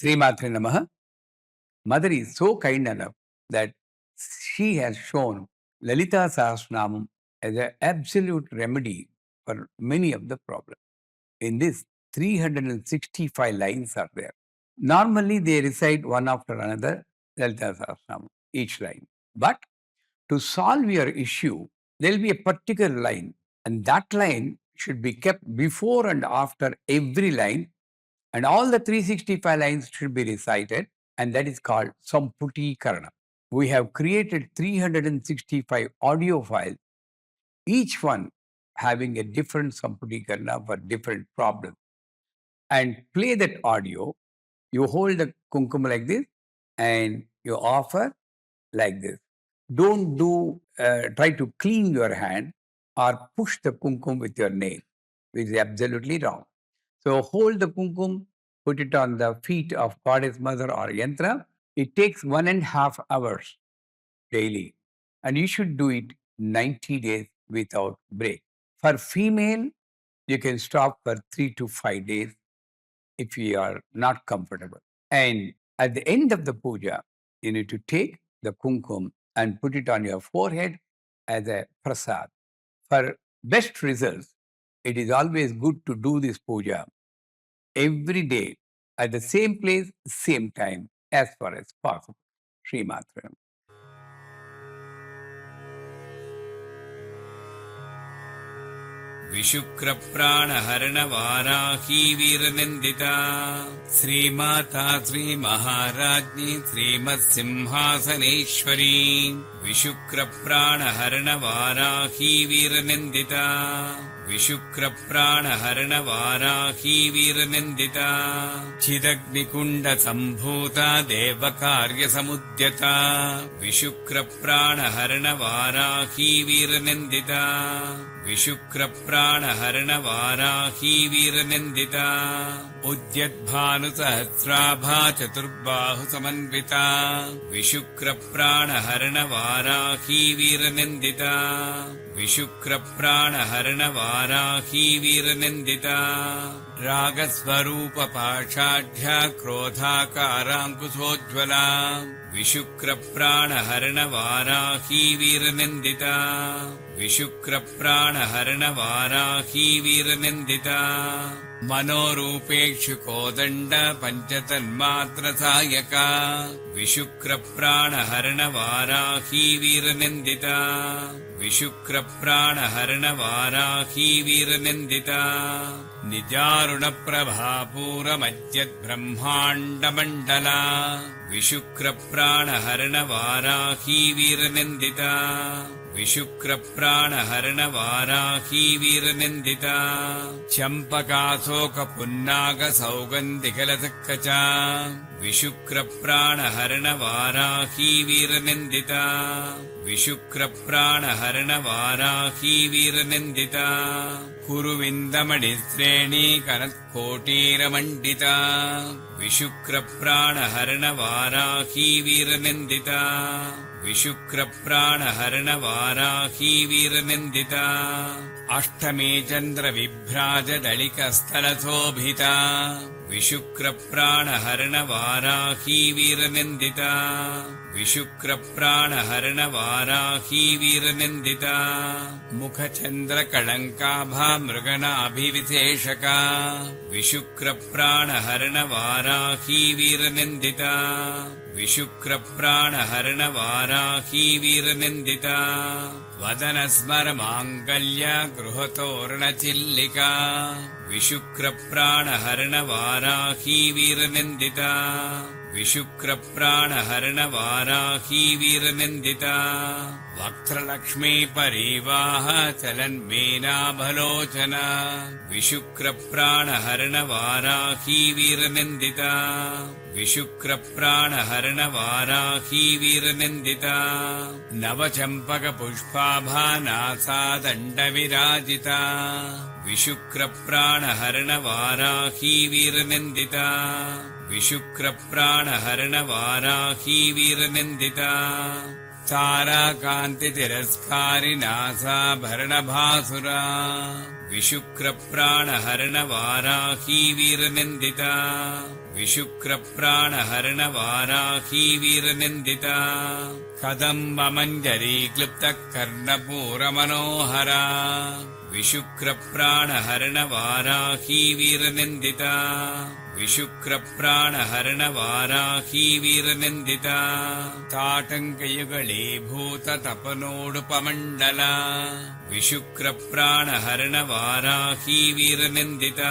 Srimatre Namaha. Mother is so kind enough that she has shown Lalita Sahasranamam as an absolute remedy for many of the problems. In this, 365 lines are there. Normally, they recite one after another, Lalita Sahasranamam, each line. But to solve your issue, there will be a particular line, and that line should be kept before and after every line, and all the 365 lines should be recited, and that is called Samputi Karana. We have created 365 audio files, each one having a different Samputi Karana for different problems. And play that audio. You hold the kumkum like this, and you offer like this. Don't try to clean your hand or push the kumkum with your nail, which is absolutely wrong. So hold the kumkum, put it on the feet of Goddess Mother or Yantra. It takes 1.5 hours daily, and you should do it 90 days without break. For female, you can stop for 3 to 5 days if you are not comfortable. And at the end of the puja, you need to take the kumkum and put it on your forehead as a prasad. For best results, it is always good to do this puja every day at the same place, same time, as far as possible. Sri Matra. विशुक्रप्राणहरणवाराही वीरनिन्दिता श्रीमाता श्रीमहाराज्ञी श्रीमत्सिंहासनेश्वरी विशुक्रप्राणहरणवाराही वीरनिन्दिता विशुक्रप्राणहरणवाराही वीरनिन्दिता चिदग्निकुण्डसम्भूता देवकार्यसमुद्यता विशुक्रप्राणहरणवाराही वीरनिन्दिता विशुक्रप्राणहरणवाराही वीरनिन्दिता उद्यद्भानुसहस्राभा चतुर्बाहुसमन्विता विशुक्रप्राणहरणवाराही वीरनिन्दिता विशुक्रप्राणहरणवाराही वीरनिन्दिता रागस्वरूपपाषाढ्या क्रोधाकाराङ्कुशोज्ज्वला विशुक्रप्राणहरणवाराही वीरनिन्दिता विशुक्रप्राणहरणवाराही वीरनिन्दिता मनोरूपेक्षु कोदण्ड पञ्चतन्मात्रसायका विशुक्रप्राणहरणवाराही वीरनिन्दिता विशुक्रप्राणहरणवाराही वीरनिन्दिता निजारुणप्रभापूरमज्जद्ब्रह्माण्डमण्डला विशुक्रप्राणहरणवाराही वीरनिन्दिता विशुक्रप्राणहरणवाराही वीरनिन्दिता चम्पकाशोकपुन्नागसौगन्धिकलसक्कचा विशुक्रप्राणहरणवाराही वीरनिन्दिता विशुक्रप्राणहरणवाराही वीरनिन्दिता कुरुविन्दमणिश्रेणी कनत्कोटीरमण्डिता विशुक्रप्राणहरणवाराही वीरनिन्दिता विशुक्रप्राणहरणवाराही वीरनिन्दिता अष्टमे चन्द्रविभ्राजदलिकस्थलशोभिता विशुक्रप्राणहरणवाराही वीरनिन्दिता विशुक्रप्राणहरणवाराही वीरनिन्दिता मुखचन्द्रकळङ्काभा मृगनाभिविशेषका विशुक्रप्राणहरणवाराही वीरनिन्दिता विशुक्रप्राणहरणवाराही वीरनिन्दिता वदनस्मरमाङ्गल्य गृहतोरणचिल्लिका विशुक्रप्राणहरणवाराही वीरनिन्दिता विशुक्रप्राणहरणवाराही वीरनिन्दिता वक्त्रलक्ष्मी परीवाह चलन्मीनाभलोचना विशुक्रप्राणहरणवाराही वीरनिन्दिता विशुक्रप्राणहरणवाराही वीरनिन्दिता नवचम्पकपुष्पाभा नासादण्डविराजिता विशुक्रप्राणहरणवाराही वीरनिन्दिता विशुक्रप्राणहरणवाराही वीरनिन्दिता ताराकान्तितिरस्कारि नासाभरणभासुरा विशुक्रप्राणहरणवाराही वीरनिन्दिता विशुक्रप्राणहरणवाराही वीरनिन्दिता कदम्बमञ्जरी क्लुप्तः कर्णपूरमनोहरा विशुक्रप्राणहरणवाराही वीरनिन्दिता विशुक्रप्राणहरणवाराही वीरनिन्दिता ताटङ्कयुगलीभूततपनोडुपमण्डला विशुक्रप्राणहरणवाराही वीरनिन्दिता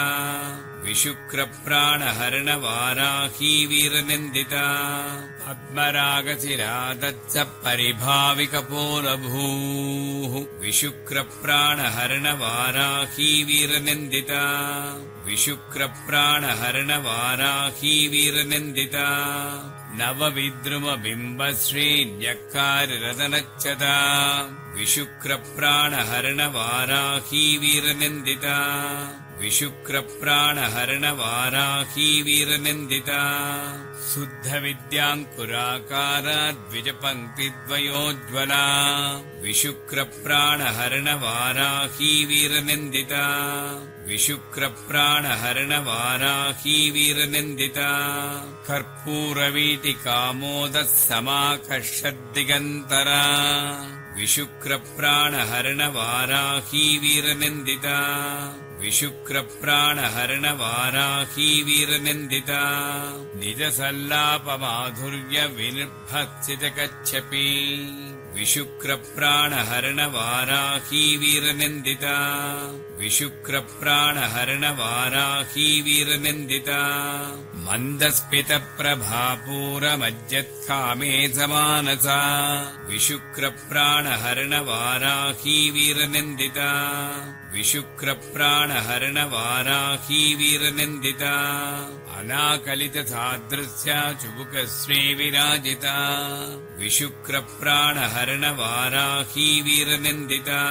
विशुक्रप्राणहरणवाराही वीरनिन्दिता पद्मरागशिरादत्स परिभाविकपोलभूः विशुक्रप्राणहरणवाराही वीरनिन्दिता विशुक्रप्राणहरणवाराही वीरनिन्दिता नवविद्रुमबिम्बश्रीन्यक्कारिरदनच्चदा विशुक्रप्राणहरणवाराही वीरनिन्दिता विशुक्रप्राणहरणवाराही वीरनिन्दिता शुद्धविद्याङ्कुराकाराद्विजपङ्क्तिद्वयोज्ज्वला विशुक्रप्राणहरणवाराही वीरनिन्दिता विशुक्रप्राणहरणवाराही वीरनिन्दिता कर्पूरवीटिकामोदः समाकर्षद्दिगन्तरा विशुक्रप्राणहरणवाराही वीरनिन्दिता विशुक्रप्राणहरणवाराही वीरनिन्दिता निजसल्लापमाधुर्यविनिर्भत्सितकच्छपि विशुक्रप्राणहरणवाराही वीरनिन्दिता विशुक्रप्राणहरणवाराही वीरनिन्दिता मन्दस्मितप्रभापूरमज्जत्कामे समानसा विशुक्रप्राणहरणवाराही वीरनिन्दिता विशुक्रप्राणहरणवाराही वीरनिन्दिता अनाकलितसादृश्या चुबुकश्रीविराजिता विशुक्रप्राणहरणवाराही वीरनिन्दिता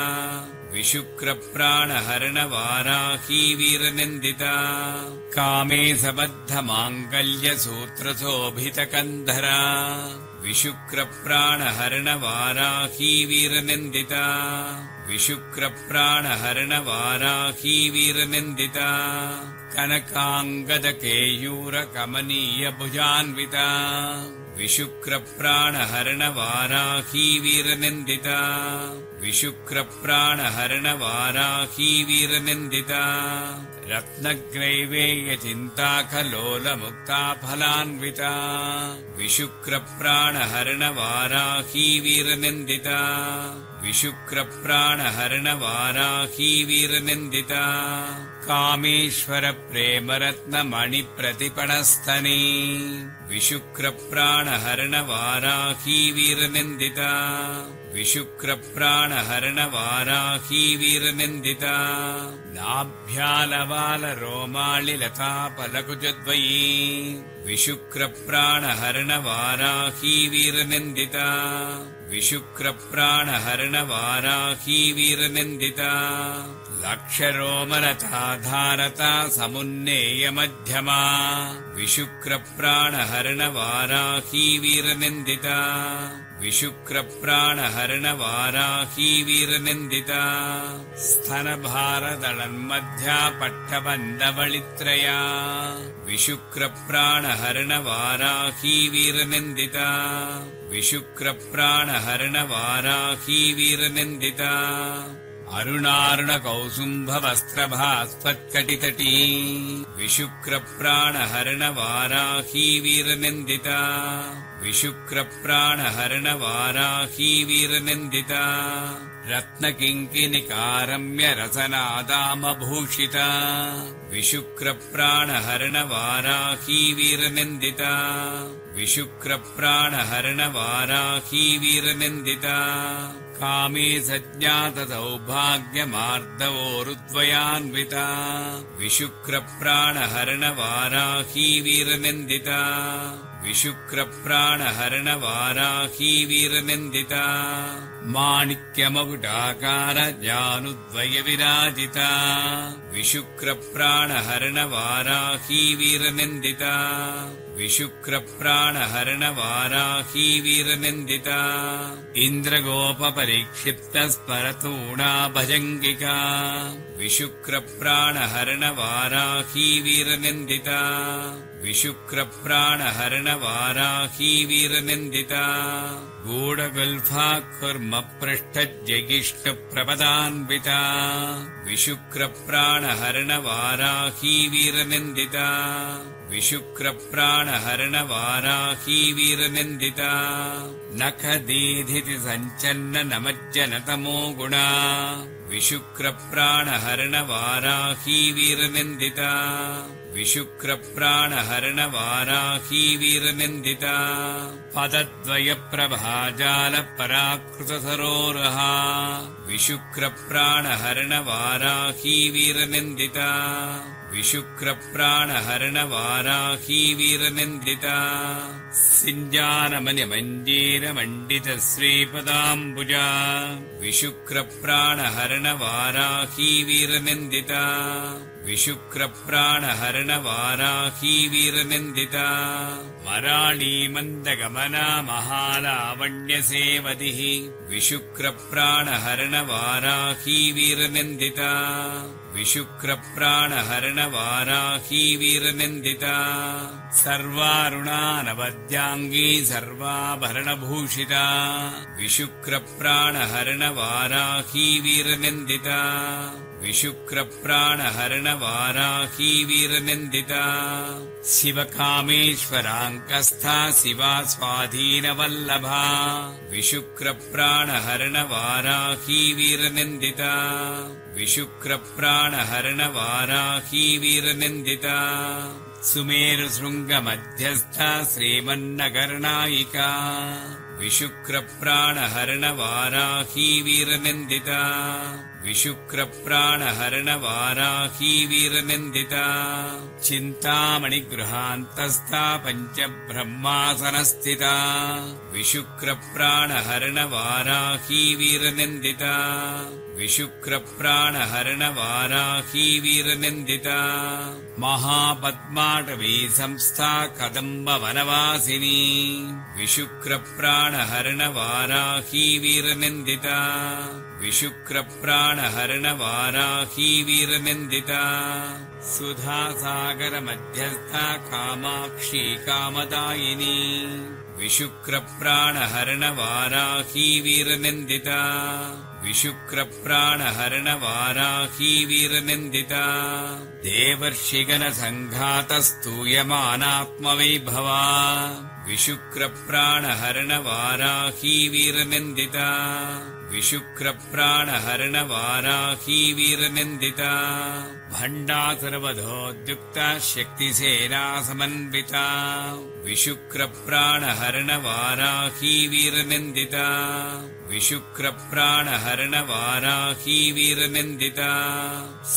विशुक्रप्राणहरणवाराही वीरनिन्दिता कामे सबद्धमाङ्गल्यसूत्रशोभितकन्धरा विशुक्रप्राणहरणवाराही वीरनिन्दिता विशुक्रप्राणहरणवाराही वीरनिन्दिता कनकाङ्गदकेयूरकमनीयभुजान्विता विशुक्रप्राणहरणवाराही वीरनिन्दिता विशुक्रप्राणहरणवाराही वीरनिन्दिता रत्नग्रैवेयचिन्ताकलोलमुक्ताफलान्विता विशुक्रप्राणहरणवाराही वीरनिन्दिता विशुक्रप्राणहरणवाराही वीरनिन्दिता कामेश्वरप्रेमरत्नमणिप्रतिपणस्तने विशुक्रप्राणहरणवाराही वीरनिन्दिता विशुक्रप्राणहरणवाराही वीरनिन्दिता नाभ्यालवालरोमालिलतापलकुजद्वयी विशुक्रप्राणहरणवाराही वीरनिन्दिता विशुक्रप्राणहरणवाराही वीरनिन्दिता लक्षरोमलताधारता समुन्नेयमध्यमा विशुक्रप्राणहरणवाराही वीरनिन्दिता विशुक्रप्राणहरणवाराही वीरनिन्दिता स्तनभारदलन्मध्या पट्टबन्धबलित्रया विशुक्रप्राणहरणवाराही वीरनिन्दिता विशुक्रप्राणहरणवाराही वीरनिन्दिता अरुणारुणकौसुम्भवस्त्रभास्वत्कटितटी विशुक्रप्राणहरणवाराही वीरनिन्दिता विशुक्रप्राणहरणवाराही वीरनिन्दिता रत्नकिङ्किणिकारम्यरसनादामभूषिता विशुक्रप्राणहरणवाराही वीरनिन्दिता विशुक्रप्राणहरणवाराही वीरनिन्दिता कामे सज्ञातसौभाग्यमार्दवोरुद्वयान्विता विशुक्रप्राणहरणवाराही वीरनिन्दिता विशुक्रप्राणहरणवाराही वीरनिन्दिता माणिक्यमकुटाकारजानुद्वयविराजिता विशुक्रप्राणहरणवाराही वीरनिन्दिता विशुक्रप्राणहरणवाराही वीरनिन्दिता इन्द्रगोपपरीक्षिप्तस्परतूणा भजङ्गिका विशुक्रप्राणहरणवाराही वीरनिन्दिता विशुक्रप्राणहरणवाराही वीरनिन्दिता गूढगुल्फाकुर्मपृष्ठज्यगिष्टप्रपदान्विता विशुक्रप्राणहरणवाराही वीरनिन्दिता विशुक्रप्राणहरणवाराही वीरनिन्दिता नखदीधिति सञ्चन्न नमज्जनतमो गुणा विशुक्रप्राणहरणवाराही वीरनिन्दिता विशुक्रप्राणहरणवाराही वीरनिन्दिता पदद्वयप्रभाजालपराकृतसरोरहा विशुक्रप्राणहरणवाराही वीरनिन्दिता विशुक्रप्राणहरणवाराही वीरनिन्दिता सिञ्जानमनिमञ्जीरमण्डितश्रीपदाम्बुजा विशुक्रप्राणहरणवाराही वीरनिन्दिता विशुक्रप्राणहरणवाराही वीरनिन्दिता मराळीमन्दगमना महालावण्यसेवतिः विशुक्रप्राणहरणवाराही वीरनिन्दिता विशुक्रप्राणहरणवाराही वीरनिन्दिता सर्वारुणानवद्याङ्गी सर्वाभरणभूषिता विशुक्रप्राणहरणवाराही वीरनिन्दिता विशुक्रप्राणहरणवाराही वीरनिन्दिता शिवकामेश्वराङ्कस्था शिवा स्वाधीनवल्लभा विशुक्रप्राणहरणवाराही वीरनिन्दिता विशुक्रप्राणहरणवाराही वीरनिन्दिता सुमेरुशृङ्गमध्यस्था श्रीमन्नगरनायिका विशुक्रप्राणहरणवाराही वीरनिन्दिता विशुक्रप्राणहरणवाराही वीरनिन्दिता चिन्तामणिगृहान्तस्था पञ्चब्रह्मासनस्थिता विशुक्रप्राणहरणवाराही वीरनिन्दिता विशुक्रप्राणहरणवाराही वीरनिन्दिता महापद्माटवी संस्था कदम्बवनवासिनी विशुक्रप्राणहरणवाराही वीरनिन्दिता विशुक्रप्राणहरणवाराही वीरनिन्दिता सुधासागरमध्यस्था कामाक्षी कामदायिनी विशुक्रप्राणहरणवाराही वीरनिन्दिता विशुक्रप्राणहरणवाराही वीरनिन्दिता देवर्षिगणसङ्घातस्तूयमानात्मवैभवा विशुक्रप्राणहरणवाराही वीरनिन्दिता विशुक्रप्राणहरणवाराही वीरनिन्दिता भण्डासुरवधोद्युक्ता शक्तिसेना समन्विता विशुक्रप्राणहरणवाराही वीरनिन्दिता विशुक्रप्राणहरणवाराही वीरनिन्दिता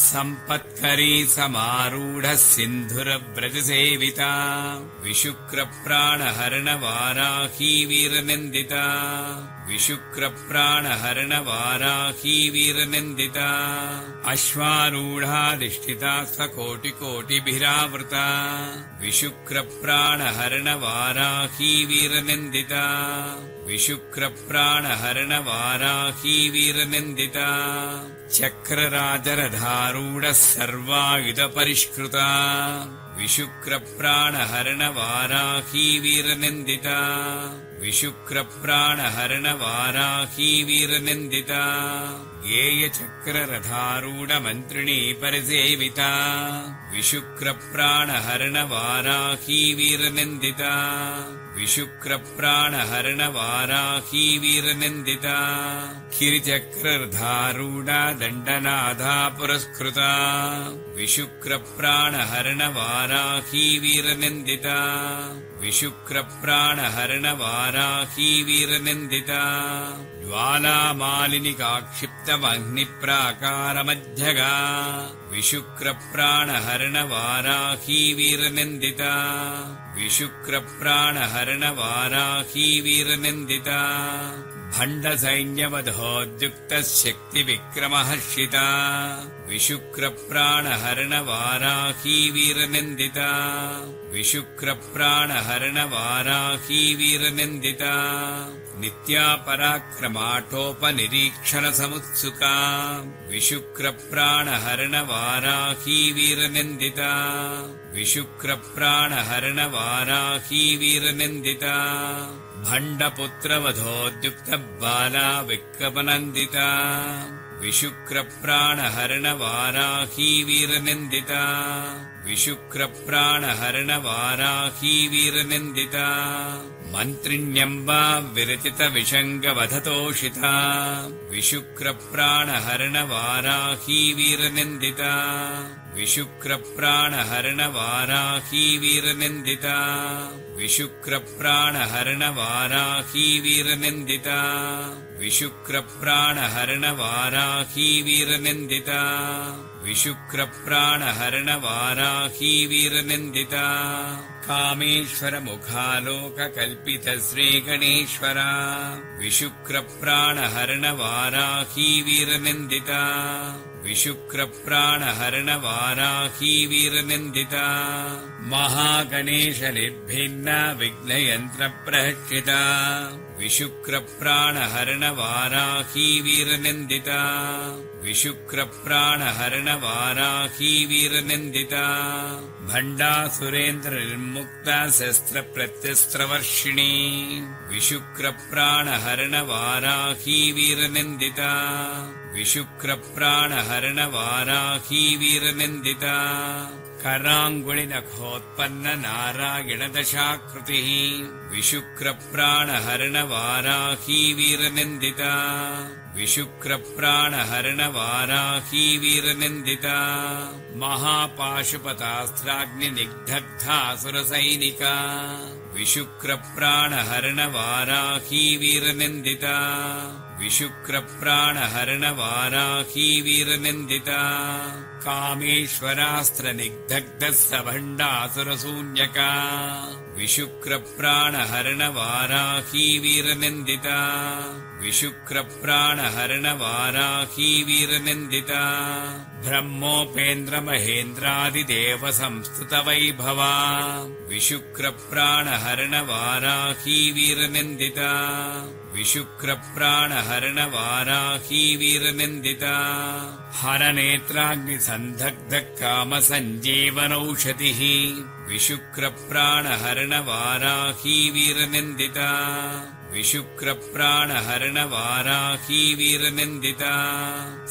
सम्पत्करी समारूढः सिन्धुरव्रजसेविता विशुक्रप्राणहरणवाराही वीरनिन्दिता विशुक्रप्राणहरणवाराही वीरनिन्दिता अश्वारूढाधिष्ठिता स्वकोटिकोटिभिरावृता विशुक्रप्राणहरणवाराही वीरनिन्दिता विशुक्रप्राणहरणवाराही वीरनिन्दिता चक्रराजरधारूढः सर्वायुधपरिष्कृता विशुक्रप्राणहरणवाराही वीरनिन्दिता विशुक्रप्राणहरणवाराही वीरनिन्दिता गेयचक्ररथारूढमन्त्रिणी परिसेविता विशुक्रप्राणहरणवाराही वीरनिन्दिता विशुक्रप्राणहरणवाराही वीरनिन्दिता किरिचक्ररथारूढा दण्डनाथा पुरस्कृता विशुक्रप्राणहरणवाराही वीरनिन्दिता विशुक्रप्राणहरणवाराही वीरनिन्दिता ज्वालामालिनिकाक्षिप्तमग्निप्राकारमध्यगा विशुक्रप्राणहरणवाराही वीरनिन्दिता विशुक्रप्राणहरणवाराही वीरनिन्दिता भण्डसैन्यवधोद्युक्तशक्तिविक्रमहर्षिता विशुक्रप्राणहरणवाराही वीरनिन्दिता विशुक्रप्राणहरणवाराही वीरनिन्दिता नित्यापराक्रमाटोपनिरीक्षणसमुत्सुका विशुक्रप्राणहरणवाराही वीरनिन्दिता विशुक्रप्राणहरणवाराही वीरनिन्दिता भण्डपुत्रवधोद्युक्तबाला विक्रमनन्दिता विशुक्रप्राणहरणवाराही वीरनिन्दिता विशुक्रप्राणहरणवाराही वीरनिन्दिता मन्त्रिण्यम्बा विरचितविषङ्गवधतोषिता विशुक्रप्राणहरणवाराही वीरनिन्दिता विशुक्रप्राणहरणवाराही वीरनिन्दिता विशुक्रप्राणहरणवाराही वीरनिन्दिता विशुक्रप्राणहरणवाराही वीरनिन्दिता विशुक्रप्राणहरणवाराही वीरनिन्दिता कामेश्वरमुखालोककल्पितश्रीगणेश्वरा विशुक्रप्राणहरणवाराही वीरनिन्दिता विशुक्रप्राणहरणवाराही वीरनिन्दिता महागणेशनिर्भिन्ना विघ्नयन्त्रप्रहर्षिता विशुक्रप्राणहरणवाराही वीरनिन्दिता विशुक्रप्राणहरणवाराही वीरनिन्दिता भण्डासुरेन्द्रनिर्मुक्ता शस्त्रप्रत्यस्त्रवर्षिणी विशुक्रप्राणहरणवाराही वीरनिन्दिता विशुक्रप्राणहरणवाराही वीरनिन्दिता कराङ्गुलिनखोत्पन्ननारायणदशाकृतिः विशुक्रप्राणहरणवाराही वीरनिन्दिता विशुक्रप्राणहरणवाराही वीरनिन्दिता महापाशुपतास्त्राग्निनिग्धग्धासुरसैनिका विशुक्रप्राणहरणवाराही वीरनिन्दिता विशुक्रप्राणहरणवाराही वीरनिन्दिता कामेश्वरास्त्रनिग्धग्धस्रभण्डासुरशून्यका विशुक्रप्राणहरणवाराही वीरनिन्दिता विशुक्रप्राणहरणवाराही वीरनिन्दिता ब्रह्मोपेन्द्रमहेन्द्रादिदेवसंस्तुतवैभवा विशुक्रप्राणहरणवाराही वीरनिन्दिता विशुक्रप्राणहरणवाराही वीरनिन्दिता हरनेत्राग्निसन्धग्धकामसञ्जीवनौषधिः विशुक्रप्राणहरणवाराही वीरनिन्दिता विशुक्रप्राणहरणवाराही वीरनिन्दिता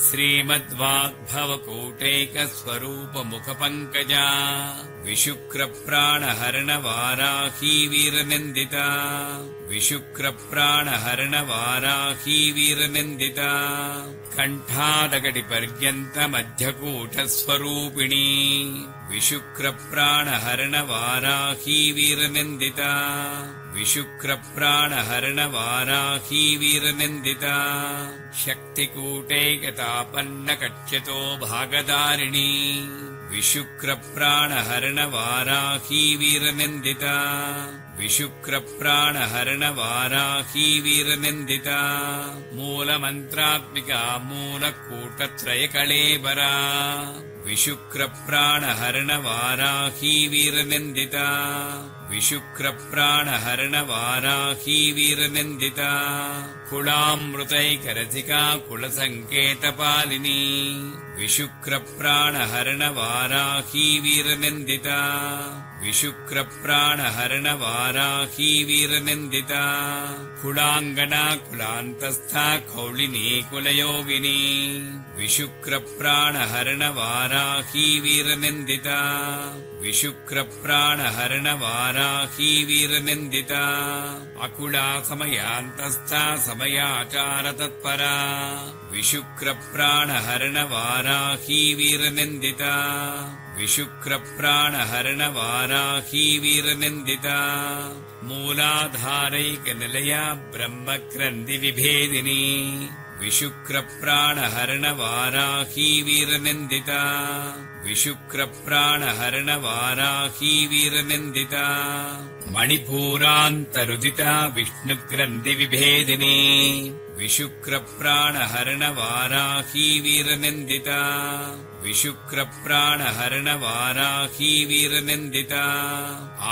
श्रीमद्वाग्भवकूटैकस्वरूपमुखपङ्कजा विशुक्रप्राणहरणवाराही वीरनिन्दिता विशुक्रप्राणहरणवाराही वीरनिन्दिता कण्ठादगडिपर्यन्तमध्यकूटस्वरूपिणी विशुक्रप्राणहरणवाराही वीरनिन्दिता विशुक्रप्राणहरणवाराही वीरनिन्दिता शक्तिकूटैकतापन्नकट्यतो भागधारिणी विशुक्रप्राणहरणवाराही वीरनिन्दिता विशुक्रप्राणहरणवाराही वीरनिन्दिता मूलमन्त्रात्मिका मूलकूटत्रयकळेबरा विशुक्रप्राणहरणवाराही वीरनिन्दिता विशुक्रप्राणहरणवाराही वीरनिन्दिता कुलामृतैकरसिका कुलसङ्केतपालिनी विशुक्रप्राणहरणवाराही वीरनिन्दिता विशुक्रप्राणहरणवाराही वीरनिन्दिता कुलाङ्गना कुलान्तस्था कौलिनी कुलयोगिनी विशुक्रप्राणहरणवाराही वीरनिन्दिता विशुक्रप्राणहरणवाराही वीरनिन्दिता अकुला समयान्तस्था समयाचारतत्परा विशुक्रप्राणहरणवाराही वीरनिन्दिता विशुक्रप्राणहरणवाराही वीरनिन्दिता मूलाधारैकनिलया ब्रह्मग्रन्थिविभेदिनी विशुक्रप्राणहरणवाराही वीरनिन्दिता विशुक्रप्राणहरणवाराही वीरनिन्दिता मणिपूरान्तरुदिता विष्णुग्रन्थिविभेदिनी विशुक्रप्राणहरणवाराही वीरनिन्दिता विशुक्रप्राणहरणवाराही वीरनिन्दिता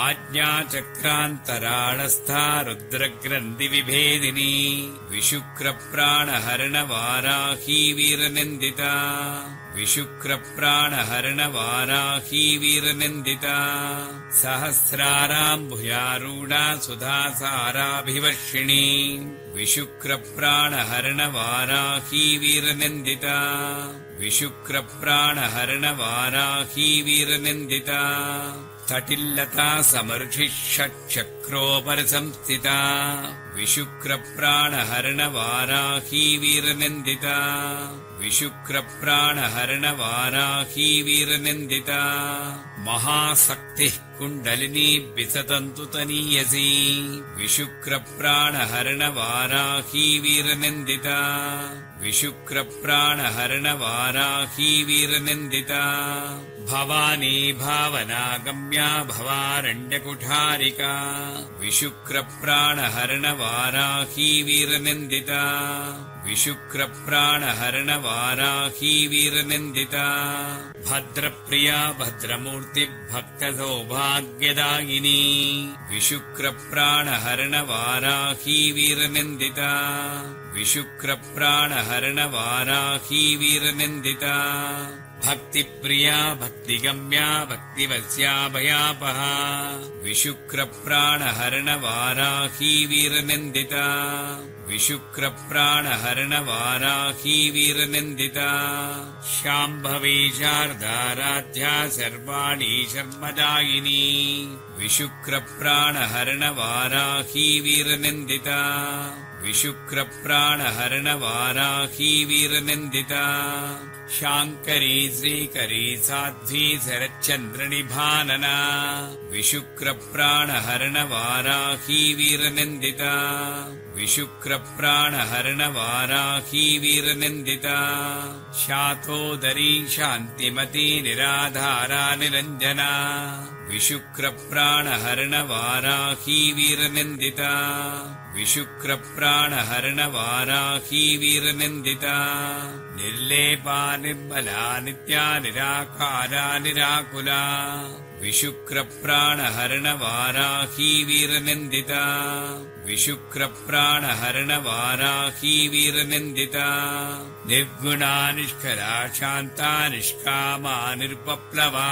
आज्ञाचक्रान्तराळस्था रुद्रग्रन्थिविभेदिनी विशुक्रप्राणहरणवाराही वीरनिन्दिता विशुक्रप्राणहरणवाराही वीरनिन्दिता सहस्राराम्भुजारूढा सुधासाराभिवर्षिणी विशुक्रप्राणहरणवाराही वीरनिन्दिता विशुक्रप्राणहरणवाराही वीरनिन्दिता तटिल्लता समर्षिः षट्चक्रोपरिसंस्थिता विशुक्रप्राणहरणवाराही वीरनिन्दिता विशुक्रप्राणहरणवाराही वीरनिन्दिता महाशक्तिः कुण्डलिनी विसतन्तु तनीयसी विशुक्रप्राणहरणवाराही वीरनिन्दिता विशुक्रप्राणहरणवाराही वीरनिन्दिता भवानी भावनागम्या भवारण्यकुठारिका विशुक्रप्राणहरणवाराही वीरनिन्दिता विशुक्रप्राणहरणवाराही वीरनिन्दिता भद्रप्रिया भद्रमूर्तिभक्तसौभाग्यदायिनी विशुक्रप्राणहरणवाराही वीरनिन्दिता विशुक्रप्राणहरणवाराही वीरनिन्दिता भक्तिप्रिया भक्तिगम्या भक्तिवस्याभयापहा विशुक्रप्राणहरणवाराही वीरनिन्दिता विशुक्रप्राणहरणवाराही वीरनिन्दिता शाम्भवी शारदाराध्या सर्वाणी शर्मदायिनी विशुक्रप्राणहरणवाराही वीरनिन्दिता विशुक्रप्राणहरणवाराही वीरनिन्दिता शाङ्करी श्रीकरी साध्वी शरच्चन्द्रनिभानना विशुक्रप्राणहरणवाराही वीरनिन्दिता विशुक्रप्राणहरणवाराही वीरनिन्दिता शातोदरी शान्तिमती निराधारा निरञ्जना विशुक्रप्राणहरणवाराही वीरनिन्दिता विशुक्रप्राणहरणवाराही वीरनिन्दिता निर्लेपा निर्मला नित्या निराकारा निराकुला विशुक्रप्राणहरणवाराही वीरनिन्दिता विशुक्रप्राणहरणवाराही वीरनिन्दिता निर्गुणा निष्कला शान्ता निष्कामा निरुपप्लवा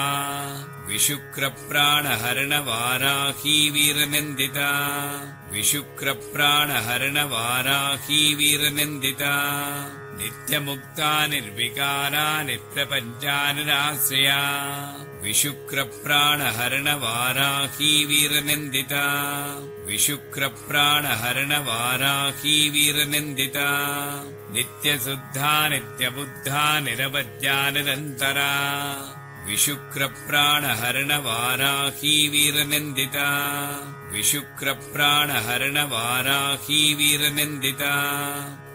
विशुक्रप्राणहरणवाराही वीरनिन्दिता विशुक्रप्राणहरणवाराही वीरनिन्दिता नित्यमुक्ता निर्विकारा निप्रपञ्चा निराश्रया विशुक्रप्राणहरणवाराही वीरनिन्दिता विशुक्रप्राणहरणवाराही वीरनिन्दिता नित्यशुद्धा नित्यबुद्धा निरवद्या निरन्तरा विशुक्रप्राणहरणवाराही वीरनिन्दिता विशुक्रप्राणहरणवाराही वीरनिन्दिता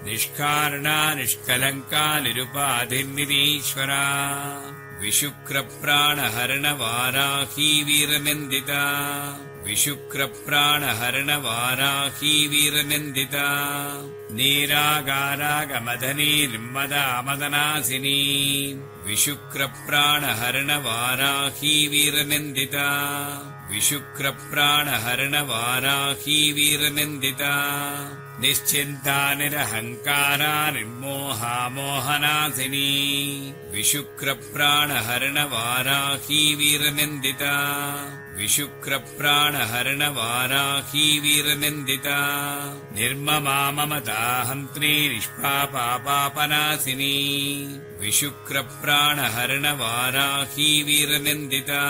निष्कारणा निष्कलङ्का निरुपाधिर्निरीश्वरा विशुक्रप्राणहरणवाराही वीरनिन्दिता विशुक्रप्राणहरणवाराही वीरनिन्दिता नीरागारागमदनी निर्मदामदनासिनी विशुक्रप्राणहरणवाराही वीरनिन्दिता विशुक्रप्राणहरणवाराही वीरनिन्दिता निश्चिन्ता निरहङ्कारा निर्मोहा मोहनासिनी विशुक्रप्राणहरणवाराही वीरनिन्दिता विशुक्रप्राणहरणवाराही वीरनिन्दिता निर्ममा ममता हन्त्री निष्पापापापनासिनी विशुक्रप्राणहरणवाराही वीरनिन्दिता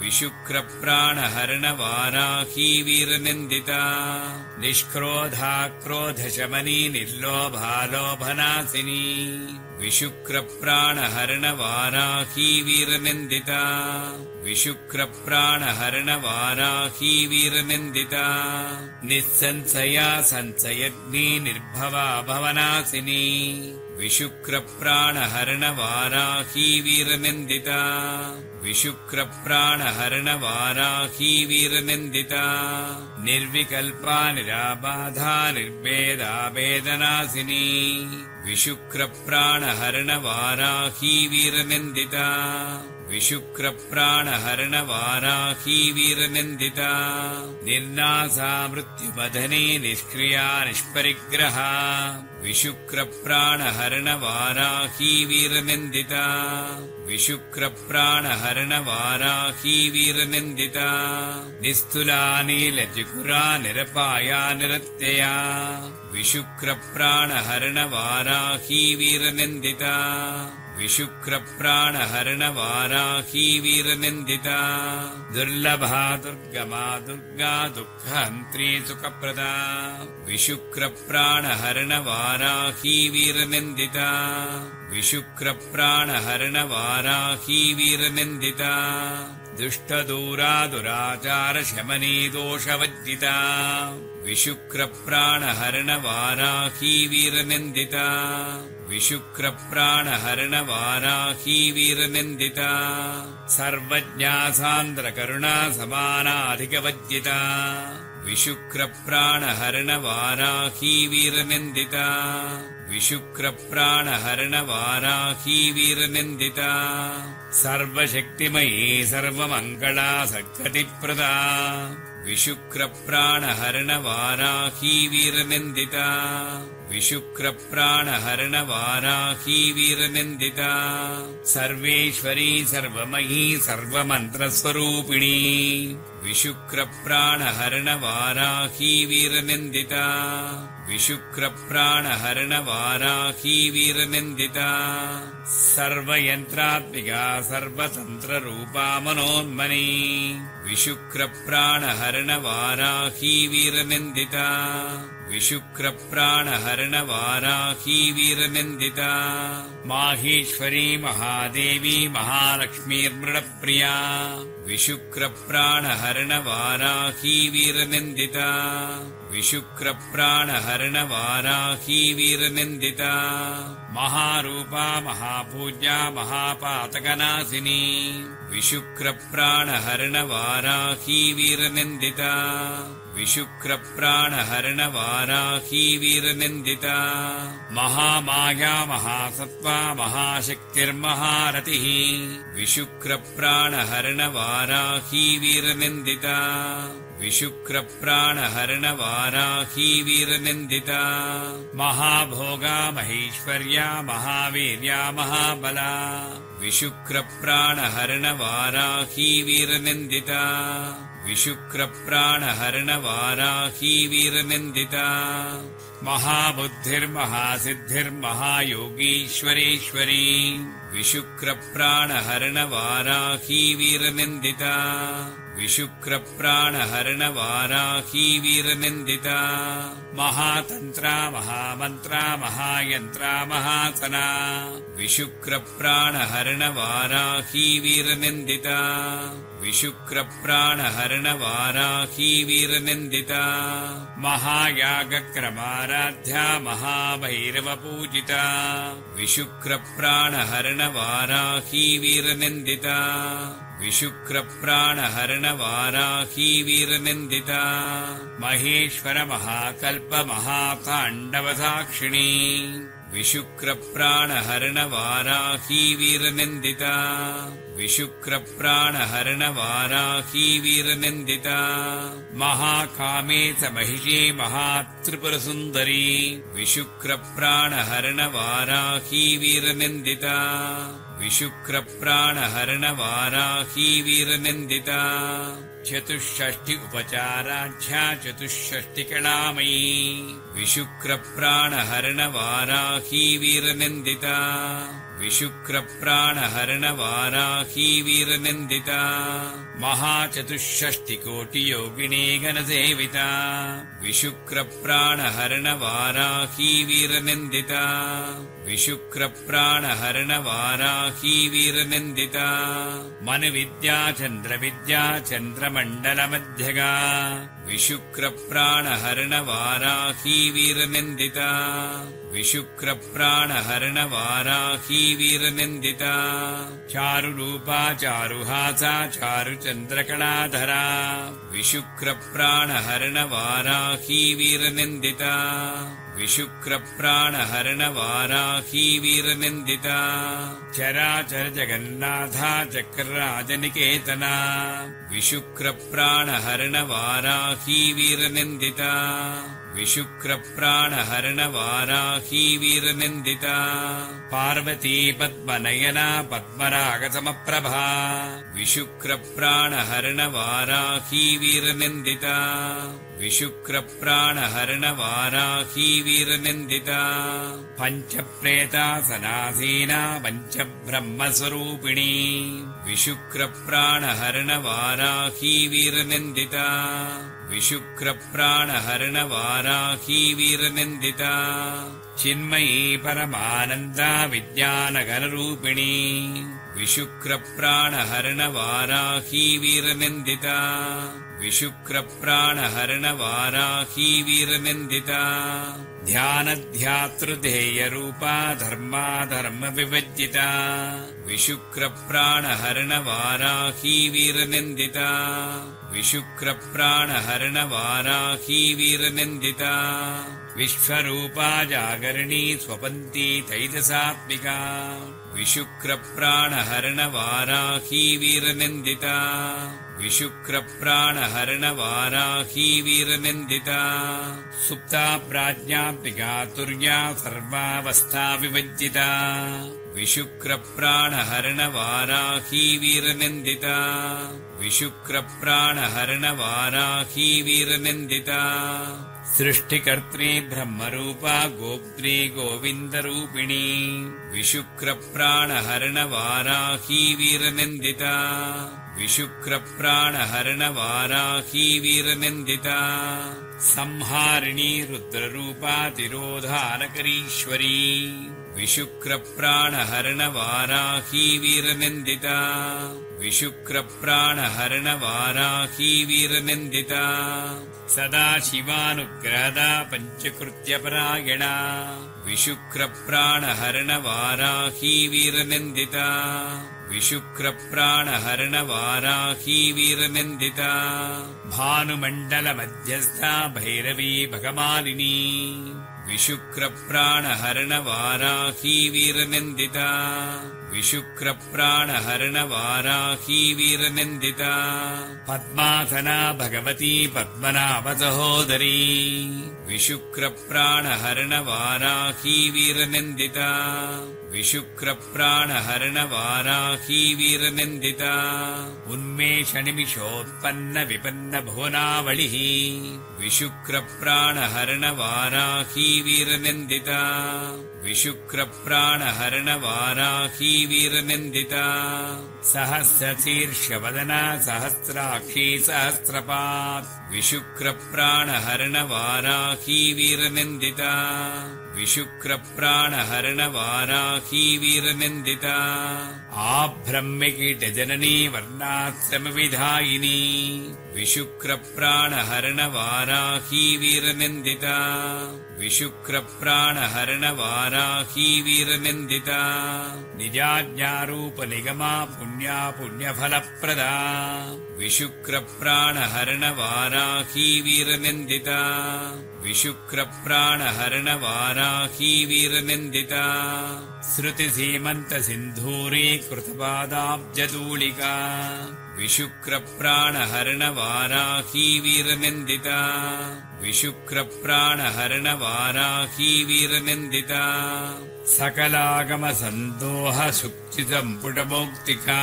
विशुक्रप्राणहरणवाराही वीरनिन्दिता निष्क्रोधा क्रोधशमनी निर्लोभालोभनाशिनी विशुक्रप्राणहरणवाराही वीरनिन्दिता विशुक्रप्राणहरणवाराही वीरनिन्दिता निस्संशया संशयग्नी निर्भवा भवनाशिनी विशुक्रप्राणहरणवाराही वीरनिन्दिता विशुक्रप्राणहरणवाराही वीरनिन्दिता निर्विकल्पा निराबाधा निर्भेदा वेदनाशिनी विशुक्रप्राणहरणवाराही वीरनिन्दिता विशुक्रप्राणहरणवाराही वीरनिन्दिता निर्नासा मृत्युबधने निष्क्रिया निष्परिग्रहा विशुक्रप्राणहरणवाराही वीरनिन्दिता विशुक्रप्राणहरणवाराही वीरनिन्दिता निस्तुला नीलचिकुरा निरपाया निरत्यया विशुक्रप्राणहरणवाराही वीरनिन्दिता विशुक्रप्राणहरणवाराही वीरनिन्दिता दुर्लभा दुर्गमा दुर्गा दुःखहन्त्री सुखप्रदा विशुक्रप्राणहरणवाराही वीरनिन्दिता विशुक्रप्राणहरणवाराही वीरनिन्दिता दुष्टदूरा दुराचारशमनी दोषवज्जिता विशुक्रप्राणहरणवाराही वीरनिन्दिता विशुक्रप्राणहरणवाराही वीरनिन्दिता सर्वज्ञा सान्द्रकरुणा समानाधिकवज्जिता विशुक्रप्राणहरणवाराही वीरनिन्दिता विशुक्रप्राणहरणवाराही वीरनिन्दिता सर्वशक्तिमयी सर्वमङ्गला सद्गतिप्रदा विशुक्रप्राणहरणवाराही वीरनिन्दिता विशुक्रप्राणहरणवाराही वीरनिन्दिता सर्वेश्वरी सर्वमयी सर्वमन्त्रस्वरूपिणी विशुक्रप्राणहरणवाराही वीरनिन्दिता विशुक्रप्राणहरणवाराही वीरनिन्दिता सर्वयन्त्रात्मिका सर्वतन्त्ररूपा मनोन्मनी विशुक्रप्राणहरणवाराही वीरनिन्दिता विशुक्रप्राणहरणवाराही वीरनिन्दिता माहेश्वरी महादेवी महालक्ष्मीर्मृडप्रिया विशुक्रप्राणहरणवाराही वीरनिन्दिता विशुक्रप्राणहरणवाराही वीरनिन्दिता महारूपा महापूज्या महापातकनाशिनी विशुक्रप्राणहरणवाराही वीरनिन्दिता विशुक्रप्राणहरणवाराही वीरनिन्दिता महामाया महासत्त्वा महाशक्तिर्महारतिः विशुक्रप्राणहरणवाराही वीरनिन्दिता विशुक्रप्राणहरणवाराही वीरनिन्दिता महाभोगा महेश्वर्या महावीर्या महाबला विशुक्रप्राणहरणवाराही वीरनिन्दिता विशुक्रप्राणहरणवाराही वीरनिन्दिता महाबुद्धिर्महासिद्धिर्महायोगीश्वरेश्वरी विशुक्रप्राणहरणवाराही वीरनिन्दिता विशुक्रप्राणहरणवाराही वीरनिन्दिता महातन्त्रा महामन्त्रा महायन्त्रा महासना विशुक्रप्राणहरणवाराही वीरनिन्दिता विशुक्रप्राणहरणवाराही वीरनिन्दिता महायागक्रमाराध्या महाभैरवपूजिता विशुक्रप्राणहरणवाराही वीरनिन्दिता विशुक्रप्राणहरणवाराही वीरनिन्दिता महेश्वर महाकल्प महाताण्डवसाक्षिणी विशुक्रप्राणहरणवाराही वीरनिन्दिता विशुक्रप्राणहरणवाराही वीरनिन्दिता महाकामेश महिषी महात्रिपुरसुन्दरी विशुक्रप्राणहरणवाराही वीरनिन्दिता विशुक्रप्राणहरणवाराही वीरनिन्दिता चतुष्षष्टि उपचाराढ्या चतुष्षष्टिकलामयी विशुक्रप्राणहरणवाराही वीरनिन्दिता विशुक्रप्राणहरणवाराही वीरनिन्दिता महाचतुष्षष्टिकोटियोगिनी गणसेविता विशुक्रप्राणहरणवाराही वीरनिन्दिता विशुक्रप्राणहरणवाराही वीरनिन्दिता मनुविद्या चन्द्रविद्या चन्द्रमण्डलमध्यगा विशुक्रप्राणहरणवाराही वीरनिन्दिता विशुक्रप्राणहरणवाराही वीरनिन्दिता चारुरूपा चारुहासा चारुचन्द्रकलाधरा विशुक्रप्राणहरणवाराही वीरनिन्दिता विशुक्रप्राणहरणवाराही वीरनिन्दिता चराचरजगन्नाथा चक्रराजनिकेतना विशुक्रप्राणहरणवाराही वीरनिन्दिता विशुक्रप्राणहरणवाराही वीरनिन्दिता पार्वती पद्मनयना पद्मरागसमप्रभा विशुक्रप्राणहरणवाराही वीरनिन्दिता विशुक्रप्राणहरणवाराही वीरनिन्दिता पञ्चप्रेतासनासीना पञ्चब्रह्मस्वरूपिणी विशुक्रप्राणहरणवाराही वीरनिन्दिता विशुक्रप्राणहरणवाराही वीरनिन्दिता चिन्मयी परमानन्दा विद्यानगररूपिणी विशुक्रप्राणहरणवाराही वीरनिन्दिता विशुक्रप्राणहरणवाराही वीरनिन्दिता ध्यानध्यातृधेयरूपा धर्माधर्मविभज्जिता विशुक्रप्राणहरणवाराही वीरनिन्दिता विशुक्रप्राणहरणवाराही वीरनिन्दिता विश्वरूपा जागरणी स्वपन्ती तैजसात्मिका विशुक्रप्राणहरणवाराही वीरनिन्दिता विशुक्रप्राणहरणवाराही वीरनिन्दिता सुप्ता प्राज्ञात्मिका तुर्या सर्वावस्थाविभज्जिता विशुक्रप्राणहरणवाराही वीरनिन्दिता विशुक्रप्राणहरणवाराही वीरनिन्दिता सृष्टिकर्त्री ब्रह्मरूपा गोप्त्री गोविन्दरूपिणी विशुक्रप्राणहरणवाराही वीरनिन्दिता विशुक्रप्राणहरणवाराही वीरनिन्दिता संहारिणी रुद्ररूपा तिरोधानकरीश्वरी विशुक्रप्राणहरणवाराही वीरनिन्दिता विशुक्रप्राणहरणवाराही वीरनिन्दिता सदाशिवानुग्रहदा पञ्चकृत्यपरायणा विशुक्रप्राणहरणवाराही वीरनिन्दिता विशुक्रप्राणहरणवाराही वीरनिन्दिता भानुमण्डलमध्यस्था भैरवी भगमालिनी विशुक्रप्राणहरणवाराही वीरनिन्दिता विशुक्रप्राणहरणवाराही वीरनिन्दिता पद्मासना भगवती पद्मनाभसहोदरी विशुक्रप्राणहरणवाराही वीरनिन्दिता विशुक्रप्राणहरणवाराही वीरनिन्दिता उन्मेषनिमिषोत्पन्नविपन्नभुवनावलिः विशुक्रप्राणहरणवाराही वीरनिन्दिता विशुक्रप्राणहरणवाराही वीरनिन्दिता सहस्रशीर्षवदना सहस्राक्षी सहस्रपात् विशुक्रप्राणहरणवाराही वीरनिन्दिता विशुक्रप्राणहरणवाराही वीरनिन्दिता आब्रह्मकीटजननी वर्णाश्रमविधायिनी विशुक्रप्राणहरणवाराही वीरनिन्दिता विशुक्रप्राणहरणवाराही वीरनिन्दिता निजाज्ञारूपनिगमा पुण्या पुण्यफलप्रदा विशुक्रप्राणहरणवाराही वीरनिन्दिता विशुक्रप्राणहरणवाराही वीरनिन्दिता श्रुतिसीमन्तसिन्धूरी कृतपादाब्जधूलिका विशुक्रप्राणहरणवाराही वीरनिन्दिता विशुक्रप्राणहरणवाराही वीरनिन्दिता सकलागमसन्दोहसुक्तिसम्पुटमौक्तिका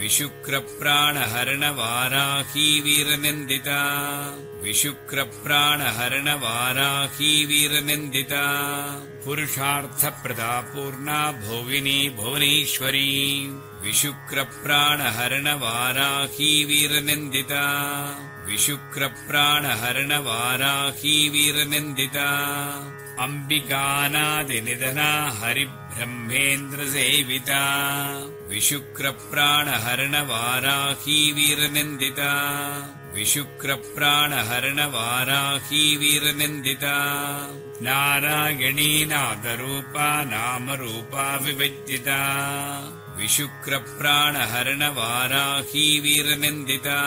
विशुक्रप्राणहरणवाराही वीरनिन्दिता विशुक्रप्राणहरणवाराही वीरनिन्दिता पुरुषार्थप्रदा पूर्णा भोगिनी भुवनेश्वरी विशुक्रप्राणहरणवाराही वीरनिन्दिता विशुक्रप्राणहरणवाराही वीरनिन्दिता अम्बिकानादिनिधना हरिब्रह्मेन्द्रसेविता विशुक्रप्राणहरणवाराही वीरनिन्दिता विशुक्रप्राणहरणवाराही वीरनिन्दिता नारायणी नादरूपा नामरूपा विविज्जिता विशुक्रप्राणहरणवाराही वीरनिन्दिता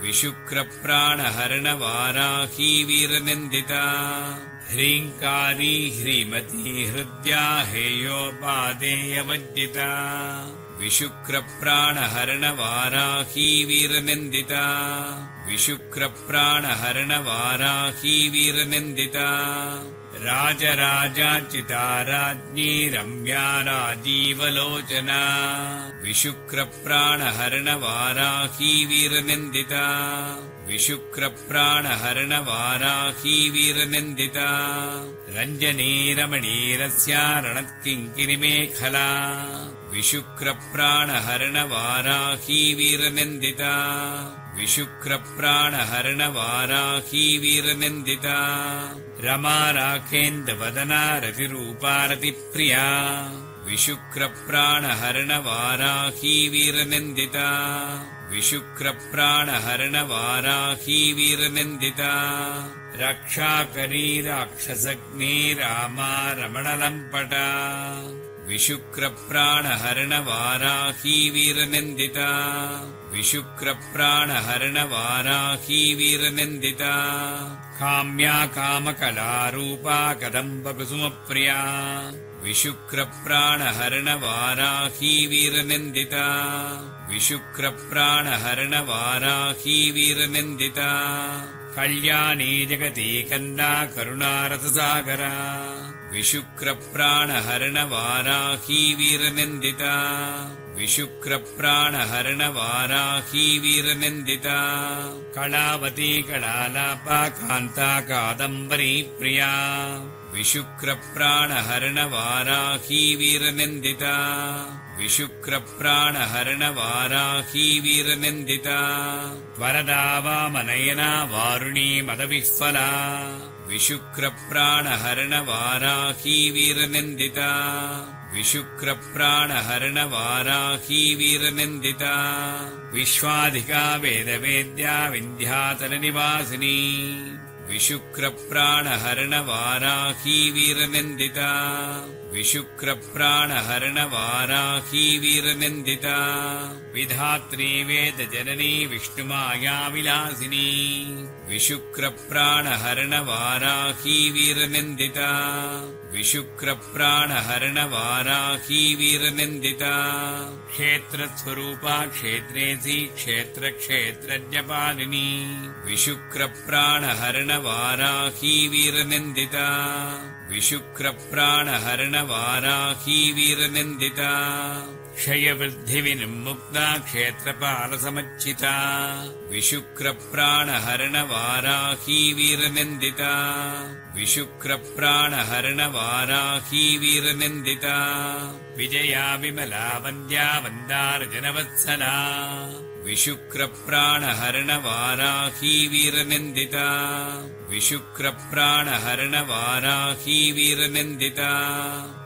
विशुक्रप्राणहरणवाराही वीरनिन्दिता ह्रीङ्कारी ह्रीमती हृद्या हेयोपादेयवज्जिता विशुक्रप्राणहरणवाराही वीरनिन्दिता विशुक्रप्राणहरणवाराही वीरनिन्दिता राजराजार्चिता राज्ञी रम्या राजीवलोचना विशुक्रप्राणहरणवाराही वीरनिन्दिता विशुक्रप्राणहरणवाराही वीरनिन्दिता रञ्जनी रमणीरस्या रणत्किङ्किणिमेखला विशुक्रप्राणहरणवाराही वीरनिन्दिता विशुक्रप्राणहरणवाराही वीरनिन्दिता रमा राखेन्दवदना रतिरूपा रतिप्रिया विशुक्रप्राणहरणवाराही वीरनिन्दिता विशुक्रप्राणहरणवाराही वीरनिन्दिता रक्षाकरी राक्षसग्नी रामा रमणलम्पटा विशुक्रप्राणहरणवाराही वीरनिन्दिता विशुक्रप्राणहरणवाराही वीरनिन्दिता काम्या कामकलारूपा कदम्बकुसुमप्रिया विशुक्रप्राणहरणवाराही वीरनिन्दिता विशुक्रप्राणहरणवाराही वीरनिन्दिता कल्याणी जगती कन्दा करुणारससागरा विशुक्रप्राणहरणवाराही वीरनिन्दिता विशुक्रप्राणहरणवाराही वीरनिन्दिता कलावती कलालापा कान्ता कादम्बरी प्रिया विशुक्रप्राणहरणवाराही वीरनिन्दिता विशुक्रप्राणहरणवाराही वीरनिन्दिता वरदा वामनयना वारुणी मदविह्वला विशुक्रप्राणहरणवाराही वीरनिन्दिता विशुक्रप्राणहरणवाराही वीरनिन्दिता विश्वाधिका वेदवेद्या विन्ध्याचलनिवासिनी विशुक्रप्राणहरणवाराही वीरनिन्दिता विशुक्रप्राणहरणवाराही वीरनिन्दिता विधात्री वेदजननी विष्णुमाया विलासिनी विशुक्रप्राणहरणवाराही वीरनिन्दिता विशुक्रप्राणहरणवाराही वीरनिन्दिता क्षेत्रस्वरूपा क्षेत्रेसी क्षेत्रक्षेत्रज्ञपालिनी विशुक्रप्राणहरणवाराही वीरनिन्दिता विशुक्रप्राणहरणवाराही वीरनिन्दिता क्षयवृद्धिविनिर्मुक्ता क्षेत्रपालसमच्चिता विशुक्रप्राणहरणवाराही वीरनिन्दिता विशुक्रप्राणहरणवाराही वीरनिन्दिता विजया विमला वन्द्या वन्दारजनवत्सला विशुक्रप्राणहरणवाराही वीरनिन्दिता विशुक्रप्राणहरणवाराही वीरनिन्दिता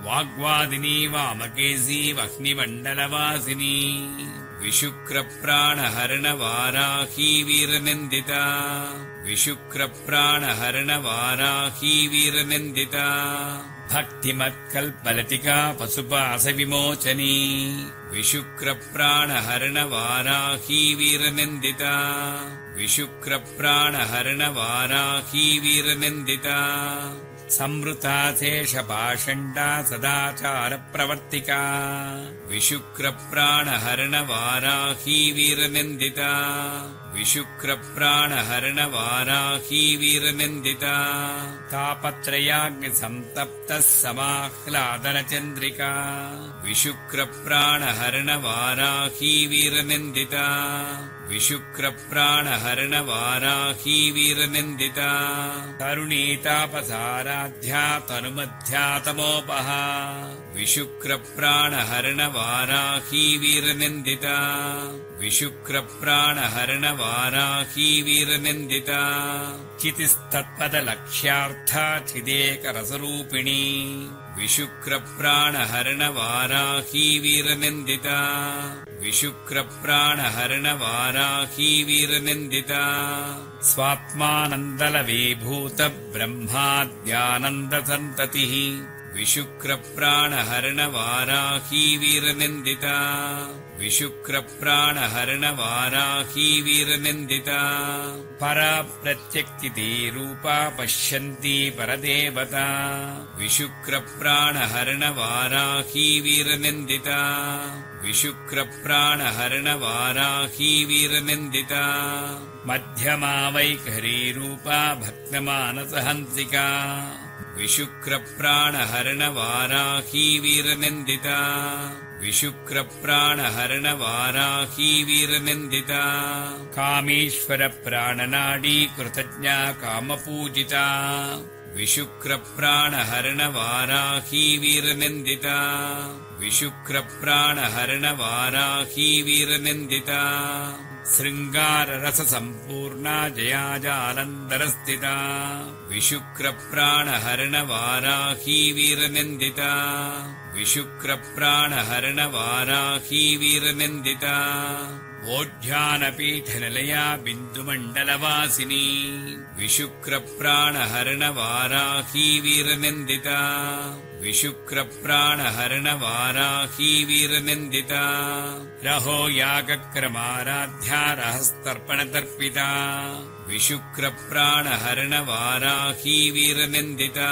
वाग्वादिनी वामकेशी वह्निमण्डलवासिनी विशुक्रप्राणहरणवाराही वीरनिन्दिता विशुक्रप्राणहरणवाराही वीरनिन्दिता भक्तिमत्कल्पलतिका पशुपाशविमोचनी विशुक्रप्राणहरणवाराही वीरनिन्दिता विशुक्रप्राणहरणवाराही वीरनिन्दिता संवृता शेषपाषण्डा सदाचारप्रवर्तिका विशुक्रप्राणहरणवाराही वीरनिन्दिता विशुक्रप्राणहरणवाराही वीरनिन्दिता तापत्रयाग्निसन्तप्तः समाह्लादनचन्द्रिका विशुक्रप्राणहरणवाराही वीरनिन्दिता विशुक्रप्राणहरणवाराही वीरनिन्दिता तरुणीतापसाराध्या तनुमध्यातमोपः विशुक्रप्राणहरणवाराही वीरनिन्दिता विशुक्रप्राणहरणवाराही वीरनिन्दिता चितिस्तत्पदलक्ष्यार्था चिदेकरसरूपिणी विशुक्रप्राणहरणवाराही वीरनिन्दिता विशुक्रप्राणहरणवाराही वीरनिन्दिता स्वात्मानन्दलवीभूतब्रह्माद्यानन्दसन्ततिः विशुक्रप्राणहरणवाराही वीरनिन्दिता विशुक्रप्राणहरणवाराही वीरनिन्दिता पराप्रत्यक्तिते रूपा पश्यन्ती परदेवता विशुक्रप्राणहरणवाराही वीरनिन्दिता विशुक्रप्राणहरणवाराही वीरनिन्दिता मध्यमा वैखरी रूपा भक्तमानसहंसिका विशुक्रप्राणहरणवाराही वीरनिन्दिता विशुक्रप्राणहरणवाराही वीरनिन्दिता कामेश्वरप्राणनाडी कृतज्ञा कामपूजिता विशुक्रप्राणहरणवाराही वीरनिन्दिता विशुक्रप्राणहरणवाराही वीरनिन्दिता शृङ्गाररससम्पूर्णा जयाजालन्धरस्थिता विशुक्रप्राणहरणवाराही वीरनिन्दिता विशुक्रप्राणहरणवाराही वीरनिन्दिता वोढ्यानपीठनिलया बिन्दुमण्डलवासिनी विशुक्रप्राणहरणवाराही वीरनिन्दिता विशुक्रप्राणहरणवाराही वीरनिन्दिता रहो यागक्रमाराध्या रहस्तर्पणतर्पिता विशुक्रप्राणहरणवाराही वीरनिन्दिता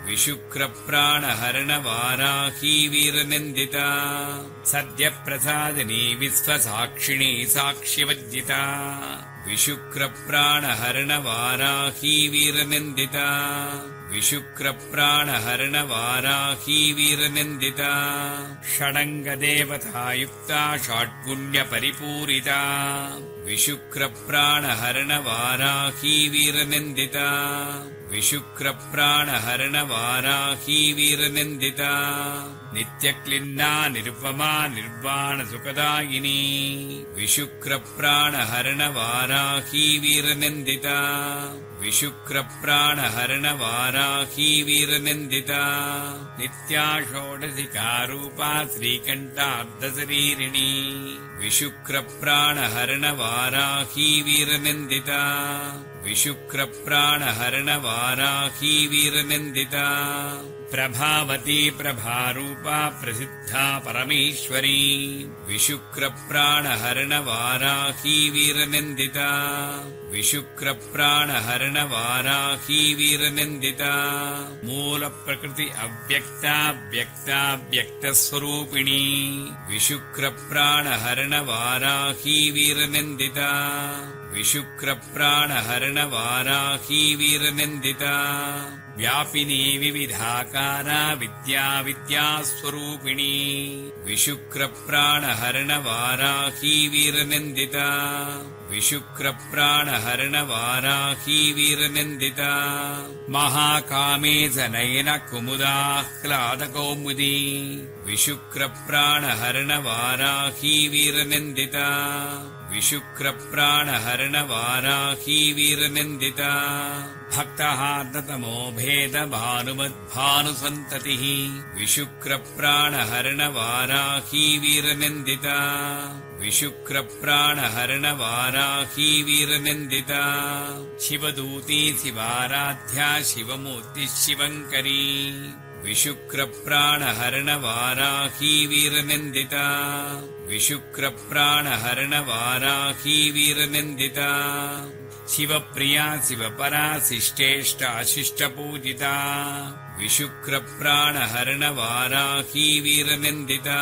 विशुक्रप्राणहरणवाराही वीरनिन्दिता सद्यप्रसादिनी विश्वसाक्षिणी साक्ष्यवज्जिता विशुक्रप्राणहरणवाराही वीरनिन्दिता विशुक्रप्राणहरणवाराही वीरनिन्दिता षडङ्गदेवतायुक्ता षट्पुण्यपरिपूरिता विशुक्रप्राणहरणवाराही वीरनिन्दिता विशुक्रप्राणहरणवाराही वीरनिन्दिता नित्यक्लिन्ना निरुपमा निर्वाणसुखदायिनी विशुक्रप्राणहरणवाराही वीरनिन्दिता विशुक्रप्राणहरणवाराही वीरनिन्दिता नित्या षोडशिका रूपा श्रीकण्ठार्धशरीरिणी विशुक्रप्राणहरणवाराही वीरनिन्दिता विशुक्रप्राणहरणवाराही वीरनिन्दिता प्रभावती प्रभारूपा प्रसिद्धा परमेश्वरी विशुक्रप्राणहरणवाराही वीरनिन्दिता विशुक्रप्राणहरणवाराही वीरनिन्दिता मूलप्रकृति अव्यक्ता व्यक्ता व्यक्तस्वरूपिणी विशुक्रप्राणहरणवाराही वीरनिन्दिता विशुक्रप्राणहरणवाराही वीरनिन्दिता व्यापिनी विविधाकारा विद्या विद्यास्वरूपिणी विशुक्रप्राणहरणवाराही वीरनिन्दिता विशुक्रप्राणहरणवाराही वीरनिन्दिता महाकामेशनयन कुमुदाह्लादकौमुदी विशुक्रप्राणहरणवाराही वीरनिन्दिता विशुक्रप्राणहरणवाराही वीरनिन्दिता भक्तः दतमो भेदभानुमद्भानुसन्ततिः विशुक्रप्राणहरणवाराही वीरनिन्दिता विशुक्रप्राणहरणवाराही वीरनिन्दिता शिवदूती शिवाराध्या शिवमूर्तिः शिवङ्करी विशुक्रप्राणहरणवाराही वीरनिन्दिता विशुक्रप्राणहरणवाराही वीरनिन्दिता शिवप्रिया शिवपरा शिष्टेष्टा शिष्टपूजिता विशुक्रप्राणहरणवाराही वीरनिन्दिता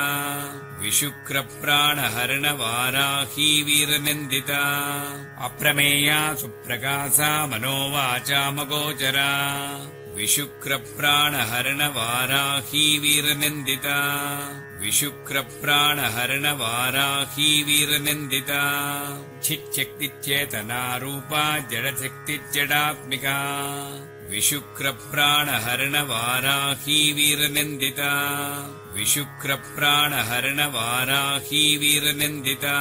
विशुक्रप्राणहरणवाराही वीरनिन्दिता अप्रमेया सुप्रकाशा मनोवाचामगोचरा विशुक्रप्राणहरणवाराही वीरनिन्दिता विशुक्रप्राणहरणवाराही वीरनिन्दिता चिच्छक्तिचेतनारूपा जडशक्तिजडात्मिका विशुक्रप्राणहरणवाराही वीरनिन्दिता विशुक्रप्राणहरणवाराही वीरनिन्दिता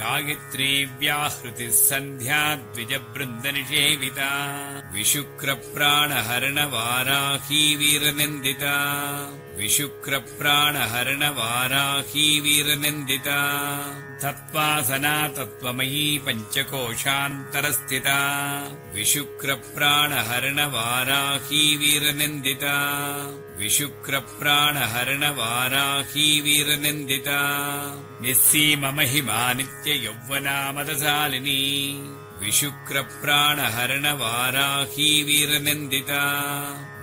गायत्री व्याहृतिः सन्ध्या द्विजबृन्दनिषेविता विशुक्रप्राणहरणवाराही वीरनिन्दिता विशुक्रप्राणहरणवाराही वीरनिन्दिता तत्त्वासना तत्त्वमयी पञ्चकोशान्तरस्थिता विशुक्रप्राणहरणवाराही वीरनिन्दिता विशुक्रप्राणहरणवाराही वीरनिन्दिता निस्सीममहिमा नित्ययौवनामदशालिनी विशुक्रप्राणहरणवाराही वीरनिन्दिता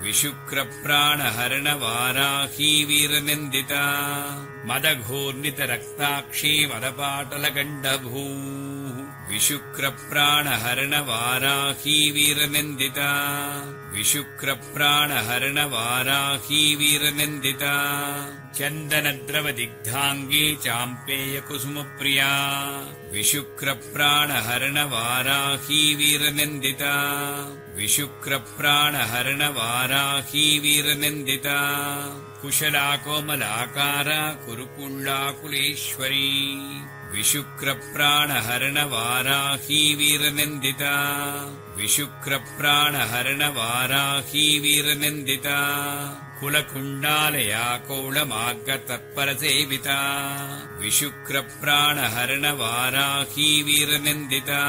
विशुक्रप्राणहरणवाराही वीरनिन्दिता मदघूर्णितरक्ताक्षी मदपाटलगण्डभूः विशुक्रप्राणहरणवाराही वीरनिन्दिता विशुक्रप्राणहरणवाराही वीरनिन्दिता चन्दनद्रवदिग्धाङ्गी चाम्पेयकुसुमप्रिया विशुक्रप्राणहरणवाराही वीरनिन्दिता विशुक्रप्राणहरणवाराही वीरनिन्दिता कुशला कोमलाकारा कुरुकुण्डाकुलेश्वरी विशुक्रप्राणहरणवाराही वीरनिन्दिता विशुक्रप्राणहरणवाराही वीरनिन्दिता कुलकुण्डालया कौलमार्गतत्परसेविता विशुक्रप्राणहरणवाराही वीरनिन्दिता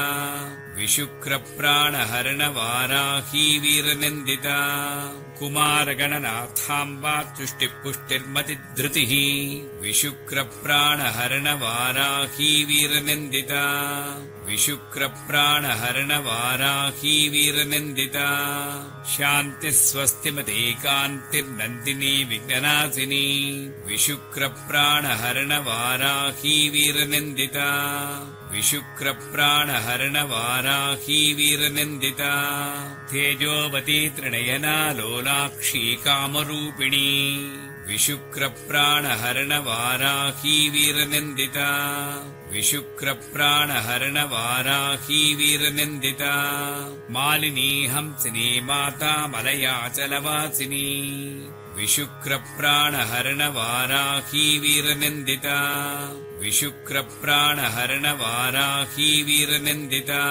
विशुक्रप्राणहरणवाराही वीरनिन्दिता कुमारगणनाथाम्बा तुष्टिपुष्टिर्मतिधृतिः विशुक्रप्राणहरणवाराही वीरनिन्दिता विशुक्रप्राणहरणवाराही वीरनिन्दिता शान्तिस्वस्तिमते कान्तिर्नन्दिनी विघ्ननाशिनी विशुक्रप्राणहरणवाराही वीरनिन्दिता विशुक्रप्राणहरणवाराही वीरनिन्दिता तेजोवती त्रिनयना लोलाक्षी कामरूपिणी विशुक्रप्राणहरणवाराही वीरनिन्दिता विशुक्रप्राणहरणवाराही वीरनिन्दिता मालिनी हंसिनी माता मलयाचलवासिनी विशुक्रप्राणहरणवाराही वीरनिन्दिता विशुक्रप्राणहरणवाराही वीरनिन्दिता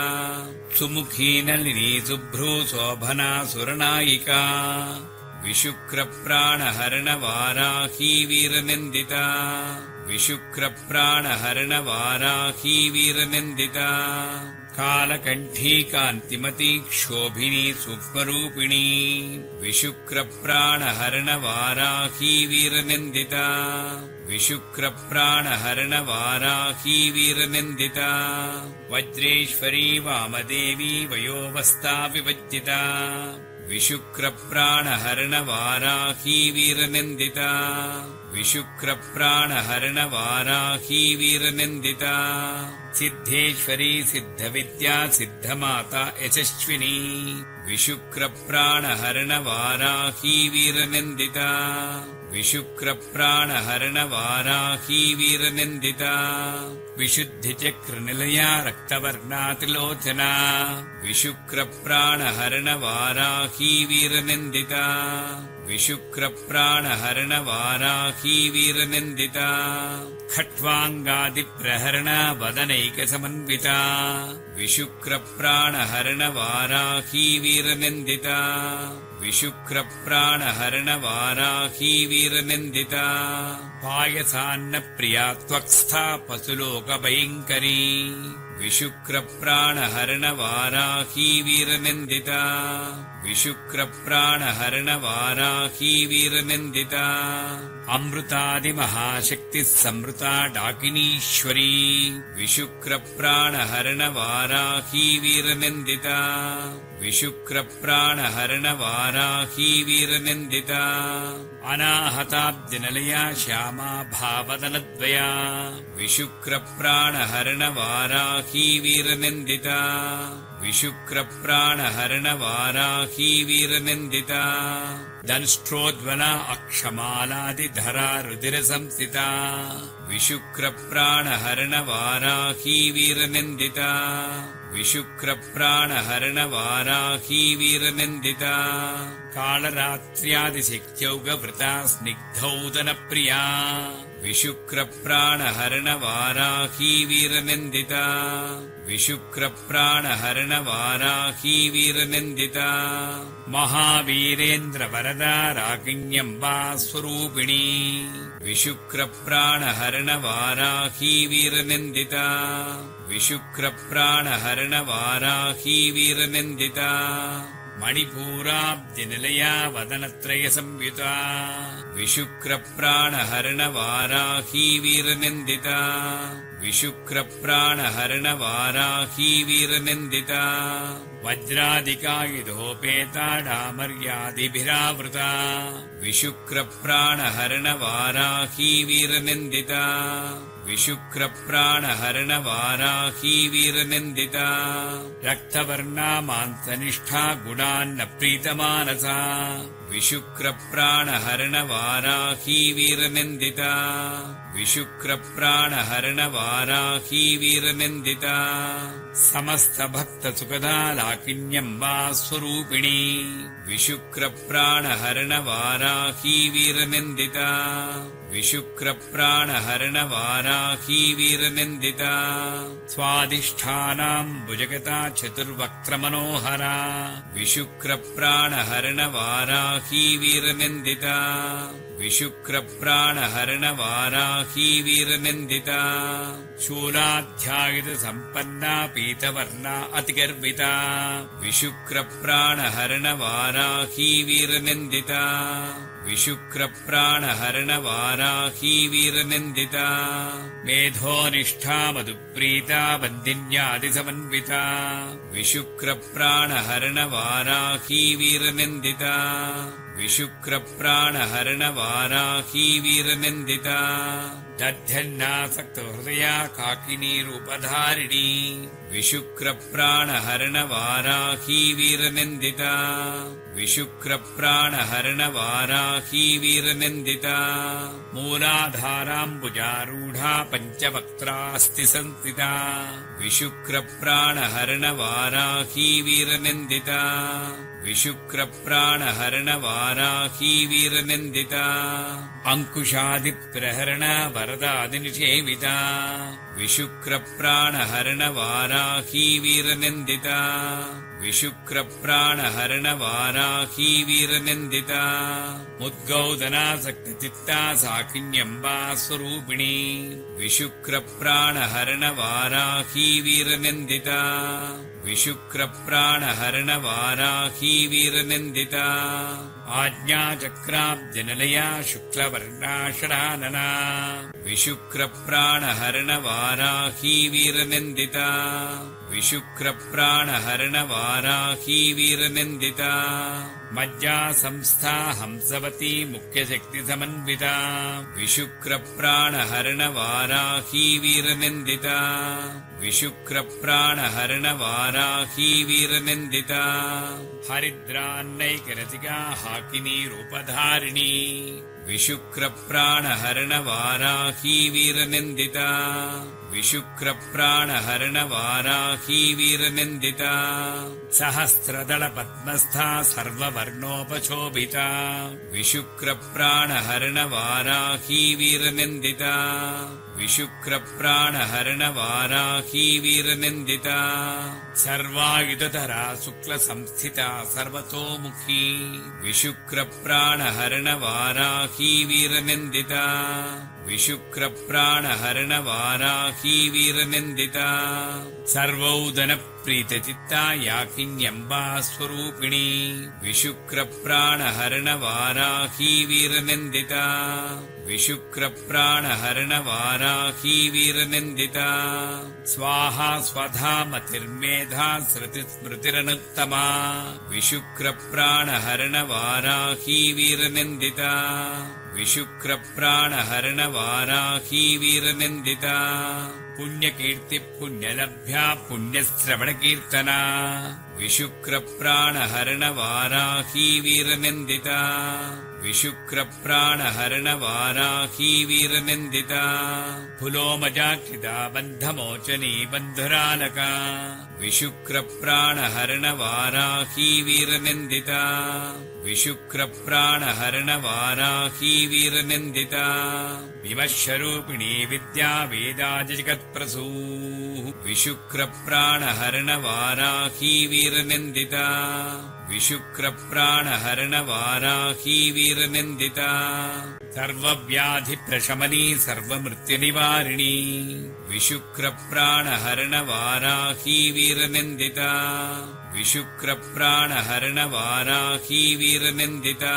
सुमुखी नलिनी शुभ्रू शोभना सुरनायिका विशुक्रप्राणहरणवाराही वीरनिन्दिता विशुक्रप्राणहरणवाराही वीरनिन्दिता कालकण्ठी कान्तिमती क्षोभिनी सूक्ष्मरूपिणी विशुक्रप्राणहरणवाराही वीरनिन्दिता विशुक्रप्राणहरणवाराही वीरनिन्दिता वज्रेश्वरी वामदेवी वयोवस्था विभज्जिता विशुक्रप्राणहरणवाराही वीरनिन्दिता विशुक्रप्राणहरणवाराही वीरनिन्दिता सिद्धेश्वरी सिद्धविद्या सिद्धमाता यशस्विनी विशुक्रप्राणहरणवाराही वीरनिन्दिता विशुक्रप्राणहरणवाराही वीरनिन्दिता विशुद्धिचक्रनिलया रक्तवर्णातिलोचना विशुक्रप्राणहरणवाराही वीरनिन्दिता विशुक्रप्राणहरणवाराही वीरनिन्दिता खट्वाङ्गादिप्रहरणा वदनैकसमन्विता विशुक्रप्राणहरणवाराही वीरनिन्दिता विशुक्रप्राणहरणवाराही वीरनिन्दिता पायसान्नप्रिया त्वक्स्था पशुलोकभयङ्करी विशुक्रप्राणहरणवाराही वीरनिन्दिता विशुक्रप्राणहरणवाराही वीरनिन्दिता अमृतादिमहाशक्तिः संवृता डाकिनीश्वरी विशुक्रप्राणहरणवाराही वीरनिन्दिता विशुक्रप्राणहरणवाराही वीरनिन्दिता अनाहताब्जनिलया श्यामा भावदनद्वया विशुक्रप्राणहरणवाराही वीरनिन्दिता विशुक्रप्राणहरणवाराही वीरनिन्दिता दंष्ट्रोद्वला अक्षमालादिधरा रुधिरसंस्थिता विशुक्रप्राणहरणवाराही वीरनिन्दिता विशुक्रप्राणहरणवाराही वीरनिन्दिता कालरात्र्यादिशक्त्यौगवृता स्निग्धौदनप्रिया विशुक्रप्राणहरणवाराही वीरनिन्दिता विशुक्रप्राणहरणवाराही वीरनिन्दिता महावीरेन्द्रवरदा राकिण्यम्बा स्वरूपिणी विशुक्रप्राणहरणवाराही वीरनिन्दिता विशुक्रप्राणहरणवाराही वीरनिन्दिता मणिपूराब्जनिलया वदनत्रयसंयुता विशुक्रप्राणहरणवाराही वीरनिन्दिता विशुक्रप्राणहरणवाराही वीरनिन्दिता वज्रादिकायुधोपेता डामर्यादिभिरावृता विशुक्रप्राणहरणवाराही वीरनिन्दिता विशुक्रप्राणहरणवाराही वीरनिन्दिता रक्तवर्णा मांसनिष्ठा गुणान्न प्रीतमानसा विशुक्रप्राणहरणवाराही वीरनिन्दिता विशुक्रप्राणहरणवाराही वीरनिन्दिता समस्तभक्तसुखदा लाकिन्यम्बा स्वरूपिणी विशुक्रप्राणहरणवाराही वीरनिन्दिता विशुक्रप्राणहरणवाराही वीरनिन्दिता स्वादिष्ठानाम्बुजगता चतुर्वक्त्रमनोहरा विशुक्रप्राणहरणवाराही वीरनिन्दिता विशुक्रप्राणहरणवाराही वीरनिन्दिता शूलाध्यायुधसम्पन्ना पीतवर्णा अतिगर्विता विशुक्रप्राणहरणवाराही वीरनिन्दिता विशुक्रप्राणहरणवाराही वीरनिन्दिता मेधोनिष्ठा मधुप्रीता बन्दिन्यादिसमन्विता विशुक्रप्राणहरणवाराही वीरनिन्दिता विशुक्रप्राणहरणवाराही वीरनिन्दिता दध्यन्नासक्तहृदया काकिनीरूपधारिणी विशुक्रप्राणहरणवाराही वीरनिन्दिता विशुक्रप्राणहरणवाराही वीरनिन्दिता मूलाधाराम्बुजारूढा पञ्चवक्त्रास्ति संस्थिता विशुक्रप्राणहरणवाराही वीरनिन्दिता विशुक्रप्राणहरणवाराही वीरनिन्दिता अंकुशादिप्रहरणा वरदादिनिषेविता विशुक्रप्राणहरणवाराही वीरनिन्दिता विशुक्रप्राणहरणवाराही वीरनिन्दिता मुद्गौदनासक्तचित्ता साकिन्यम्बा स्वरूपिणी विशुक्रप्राणहरणवाराही वीरनिन्दिता विशुक्रप्राणहरणवाराही वीरनिन्दिता आज्ञाचक्राब्जनिलया शुक्लवर्णा षडानना विशुक्रप्राणहरणवाराही वीरनिन्दिता विशुक्रप्राणहरणवाराही वीरनिन्दिता मज्जा संस्था हंसवती मुख्यशक्तिसमन्विता विशुक्रप्राणहरणवाराही वीरनिन्दिता विशुक्रप्राणहरणवाराही वीरनिन्दिता हरिद्रान्नैकरसिका हाकिनीरूपधारिणी विशुक्रप्राणहरणवाराही वीरनिन्दिता विशुक्रप्राणहरणवाराही वीरनिन्दिता सहस्रदलपद्मस्था सर्ववर्णोपशोभिता विशुक्रप्राणहरणवाराही वीरनिन्दिता विशुक्रप्राणहरणवाराही वीरनिन्दिता सर्वायुधधरा शुक्लसंस्थिता सर्वतोमुखी विशुक्रप्राणहरणवाराही वीरनिन्दिता विशुक्रप्राणहरणवाराही वीरनिन्दिता सर्वौदनप्रीतचित्ता याकिन्यम्बा स्वरूपिणी विशुक्रप्राणहरणवाराही वीरनिन्दिता विशुक्रप्राणहरणवाराही वीरनिन्दिता स्वाहा स्वधा मतिर्मेधा श्रुतिस्मृतिरनुत्तमा विशुक्रप्राणहरणवाराही वीरनिन्दिता विशुक्रप्राणहरणवाराही वीरनिन्दिता पुण्यकीर्ति पुण्यलभ्या पुण्यश्रवणकीर्तना विशुक्रप्राणहरणवाराही वीरनिन्दिता विशुक्रप्राणहरणवाराही वीरनिन्दिता पुलोमजाक्षिता बन्धमोचनी बन्धुरालका विशुक्रप्राणहरणवाराही वीरनिन्दिता विशुक्रप्राणहरणवाराही वीरनिन्दिता विमश्वरूपिणी विद्या वेदाजगत्प्रसूः विशुक्रप्राणहरणवाराही वीरनिन्दिता विशुक्रप्राणहरणवाराही वीरनिन्दिता सर्वव्याधिप्रशमनी सर्वमृत्युनिवारिणी विशुक्रप्राणहरणवाराही वीरनिन्दिता विशुक्रप्राणहरणवाराही वीरनिन्दिता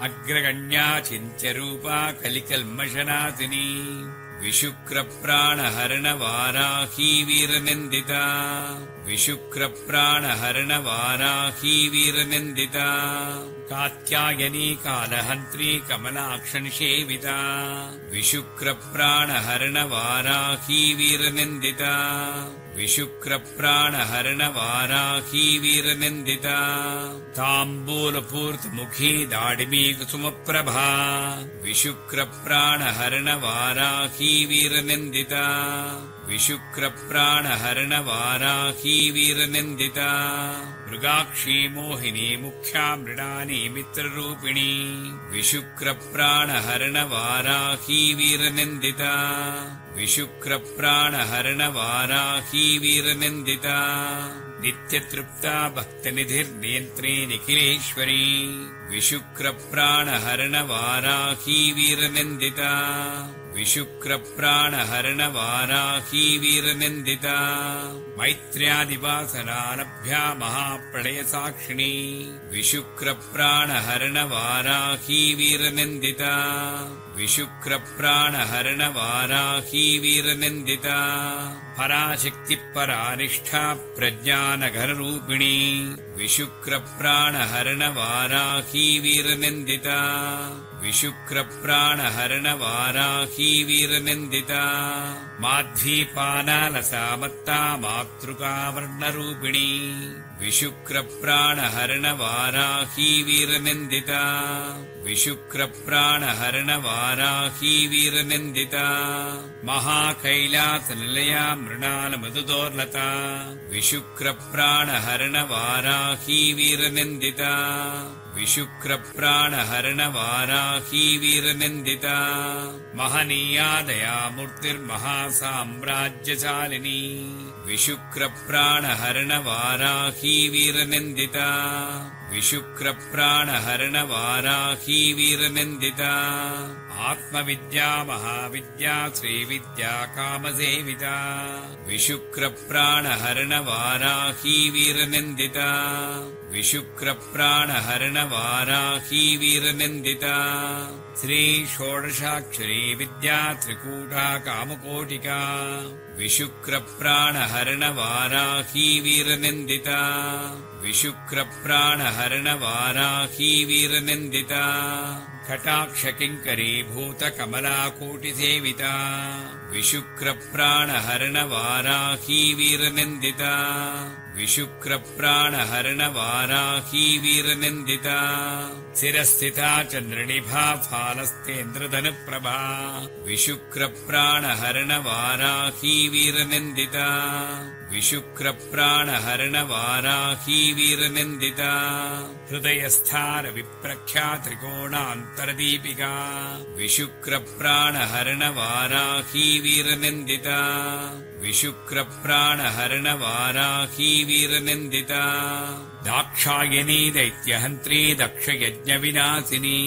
अग्रगण्या चिन्त्यरूपा कलिकल्मषनाशिनी विशुक्रप्राणहरणवाराही वीरनिन्दिता विशुक्रप्राणहरणवाराही वीरनिन्दिता कात्यायनी कालहन्त्री कमलाक्षनिषेविता विशुक्रप्राणहरणवाराही वीरनिन्दिता विशुक्रप्राणहरणवाराही वीरनिन्दिता ताम्बूलपूर्तमुखी दाडिमी कुसुमप्रभा विशुक्रप्राणहरणवाराही वीरनिन्दिता विशुक्रप्राणहरणवाराही वीरनिन्दिता मृगाक्षी मोहिनी मुख्या मृडानी मित्ररूपिणी विशुक्रप्राणहरणवाराही वीरनिन्दिता विशुक्रप्राणहरणवाराही वीरनिन्दिता नित्यतृप्ता भक्तनिधिर्नियन्त्री निखिलेश्वरी विशुक्रप्राणहरणवाराही वीरनिन्दिता विशुक्रप्राणहरणवाराही वीरनिन्दिता मैत्र्यादिवासनालभ्या महाप्रलयसाक्षिणी विशुक्रप्राणहरणवाराही वीरनिन्दिता विशुक्रप्राणहरणवाराही वीरनिन्दिता पराशक्तिपरानिष्ठा प्रज्ञानघनरूपिणी विशुक्रप्राणहरणवाराही वीरनिन्दिता विशुक्रप्राणहरणवाराही वीरनिन्दिता माध्वीपानालसामत्ता मातृकावर्णरूपिणी विशुक्रप्राणहरणवाराही वीरनिन्दिता विशुक्रप्राणहरणवाराही वीरनिन्दिता महाकैलासनिलया मृणालमधुदोर्लता विशुक्रप्राणहरणवाराही वीरनिन्दिता विशुक्रप्राणहरणवाराही वीरनिन्दिता महनीया दयामूर्तिर्महासाम्राज्यशालिनी विशुक्रप्राणहरणवाराही वीरनिन्दिता विशुक्रप्राणहरणवाराही वीरनिन्दिता आत्मविद्या महाविद्या श्रीविद्या कामसेविता विशुक्रप्राणहरणवाराही वीरनिन्दिता विशुक्रप्राणहरणवाराही वीरनिन्दिता श्री षोडशाक्षरी विद्या त्रिकूटा कामकोटिका विशुक्रप्राणहरणवाराही वीरनिन्दिता विशुक्रप्राणहरणवाराही वीरनिन्दिता कटाक्षकिङ्करीभूतकमलाकोटिसेविता विशुक्रप्राणहरणवाराही वीरनिन्दिता विशुक्रप्राणहरणवाराही वीरनिन्दिता शिरस्थिता चन्द्रनिभा फालस्तेन्द्रधनुप्रभा विशुक्रप्राणहरणवाराही वीरनिन्दिता विशुक्रप्राणहरणवाराही वीरनिन्दिता हृदयस्थान विप्रख्या त्रिकोणान्तरदीपिका विशुक्रप्राणहरणवाराही वीरनिन्दिता विशुक्रप्राणहरणवाराही वीरनिन्दिता दाक्षायणी दैत्यहन्त्री दक्षयज्ञविनाशिनी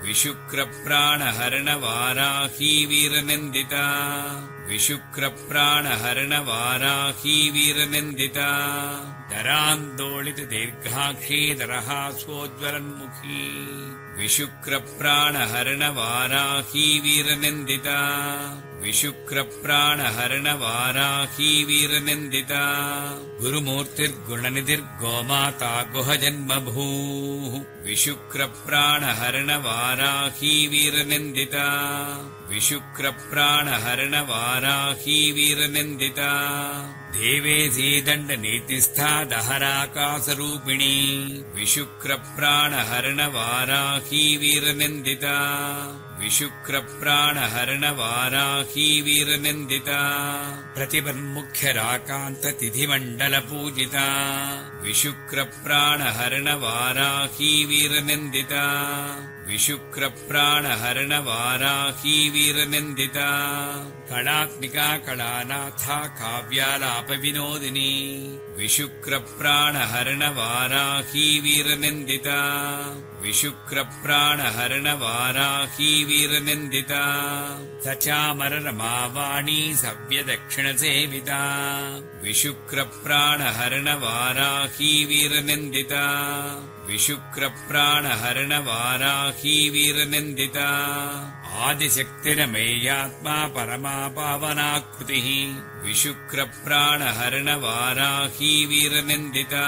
विशुक्रप्राणहरणवाराही वीरनिन्दिता विशुक्रप्राणहरणवाराही वीरनिन्दिता दरान्दोलितदीर्घाक्षी दरहासोज्ज्वलन्मुखी विशुक्रप्राणहरणवाराही वीरनिन्दिता विशुक्रप्राणहरणवाराही वीरनिन्दिता गुरुमूर्तिर्गुणनिधिर्गोमाता गुहजन्मभूः विशुक्रप्राणहरणवाराही वीरनिन्दिता विशुक्रप्राणहरणवाराही वीरनिन्दिता देवेशी दण्डनीतिस्था दहराकाशरूपिणी विशुक्रप्राणहरणवाराही वीरनिन्दिता विशुक्रप्राणहरणवाराही वीरनिन्दिता प्रतिपन्मुख्यराकान्ततिथिमण्डलपूजिता विशुक्रप्राणहरणवाराही वीरनिन्दिता विशुक्रप्राणहरणवाराही वीरनिन्दिता कलात्मिका कलानाथा काव्यालापविनोदिनी विशुक्रप्राणहरणवाराही वीरनिन्दिता विशुक्रप्राणहरणवाराही वीरनिन्दिता सचामररमावाणी सव्यदक्षिणसेविता विशुक्रप्राणहरणवाराही वीरनिन्दिता विशुक्रप्राणहरणवाराही वीरनिन्दिता आदिशक्तिरमेयात्मा परमा पावनाकृतिः विशुक्रप्राणहरणवाराही वीरनिन्दिता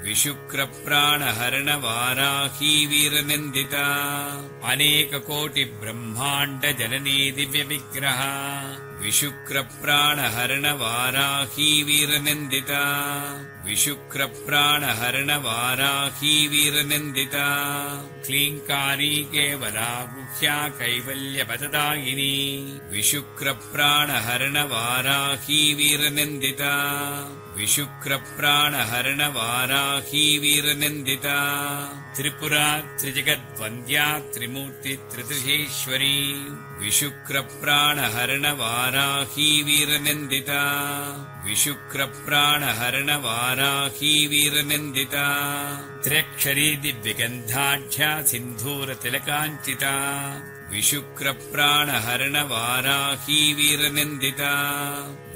विशुक्रप्राणहरणवाराही वीरनिन्दिता अनेककोटिब्रह्माण्डजननी दिव्यविग्रह विशुक्रप्राणहरणवाराही वीरनिन्दिता विशुक्रप्राणहरणवाराही वीरनिन्दिता क्लीङ्कारी केवला गुह्या कैवल्यपददायिनी विशुक्रप्राणहरणवाराही वीरनिन्दिता विशुक्रप्राणहरणवाराही वीरनिन्दिता त्रिपुरा त्रिजगद्वन्द्या त्रिमूर्तित्रिदृशेश्वरी विशुक्रप्राणहरणवाराही वीरनिन्दिता विशुक्रप्राणहरणवाराही वीरनिन्दिता त्र्यक्षरी दिव्यगन्धाढ्या सिन्धूरतिलकाञ्चिता विशुक्रप्राणहरणवाराही वीरनिन्दिता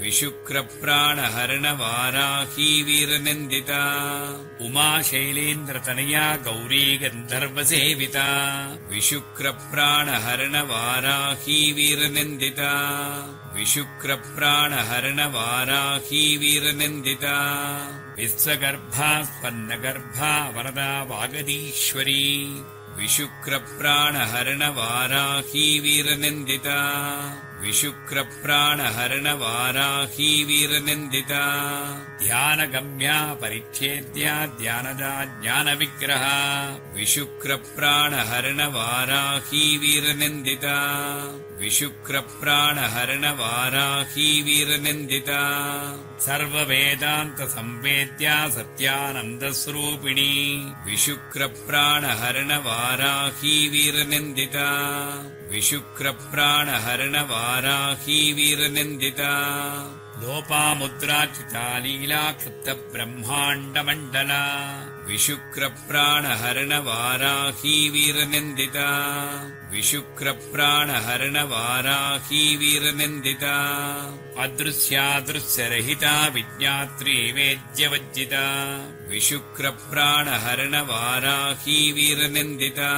विशुक्रप्राणहरणवाराही वीरनिन्दिता उमाशैलेन्द्रतनया गौरी गन्धर्वसेविता विशुक्रप्राणहरणवाराही वीरनिन्दिता विशुक्रप्राणहरणवाराही वीरनिन्दिता विश्वगर्भा स्पन्नगर्भा वरदा वागदीश्वरी विशुक्रप्राणहरणवाराही वीरनिन्दिता विशुक्रप्राणहरणवाराही वीरनिन्दिता ध्यानगम्या परिच्छेद्या ध्यानदा ज्ञानविग्रहा विशुक्रप्राणहरणवाराही वीरनिन्दिता विशुक्रप्राणहरणवाराही वीरनिन्दिता सर्ववेदान्तसंवेद्या सत्यानन्दस्वरूपिणी विशुक्रप्राणहरणवाराही वीरनिन्दिता विशुक्रप्राणहरणवाराही वीरनिन्दिता लोपामुद्राचिता लीलाक्षिप्तब्रह्माण्डमण्डला विशुक्रप्राणहरणवाराही वीरनिन्दिता विशुक्रप्राणहरणवाराही वीरनिन्दिता अदृश्यादृश्यरहिता विज्ञात्री वेद्यवज्जिता विशुक्रप्राणहरणवाराही वीरनिन्दिता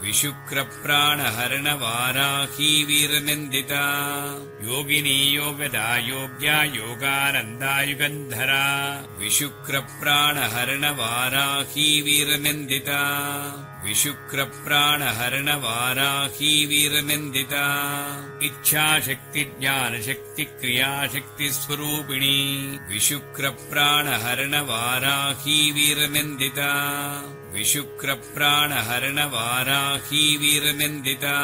विशुक्रप्राणहरणवाराही वीरनिन्दिता योगिनी योगदा योग्या योगानन्दायुगन्धरा विशुक्रप्राणहरणवाराही वीरनिन्दिता विशुक्रप्राणहरणवाराही वीरनिन्दिता इच्छाशक्तिज्ञानशक्तिक्रियाशक्तिस्वरूपिणी विशुक्रप्राणहरणवाराही वीरनिन्दिता विशुक्रप्राणहरणवाराही वीरनिन्दिता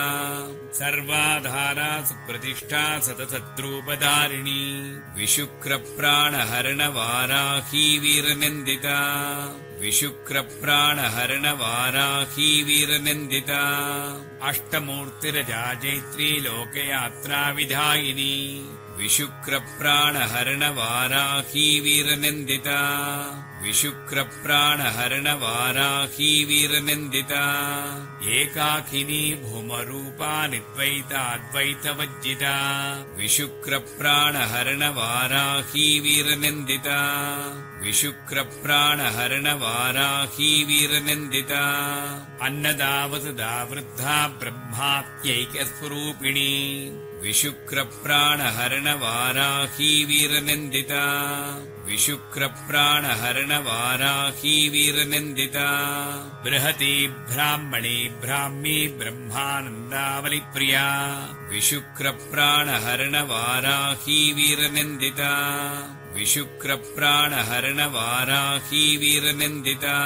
सर्वाधारा सुप्रतिष्ठा सतसद्रूपधारिणी विशुक्रप्राणहरणवाराही वीरनिन्दिता विशुक्रप्राणहरणवाराही वीरनिन्दिता अष्टमूर्तिरजा जैत्री लोकयात्राविधायिनी विशुक्रप्राणहरणवाराही वीरनिन्दिता विशुक्रप्राणहरणवाराही वीरनिन्दिता एकाकिनी भूमरूपा निद्वैताद्वैतवज्जिता विशुक्रप्राणहरणवाराही वीरनिन्दिता विशुक्रप्राणहरणवाराही वीरनिन्दिता अन्नदावसदा वृद्धा ब्रह्मात्यैक्यस्वरूपिणी विशुक्रप्राणहरणवाराही वीरनिन्दिता विशुक्रप्राणहरणवाराही वीरनिन्दिता बृहती ब्राह्मणी ब्राह्मी ब्रह्मानन्दावलिप्रिया विशुक्रप्राणहरणवाराही वीरनिन्दिता विशुक्रप्राणहरणवाराही वीरनिन्दिता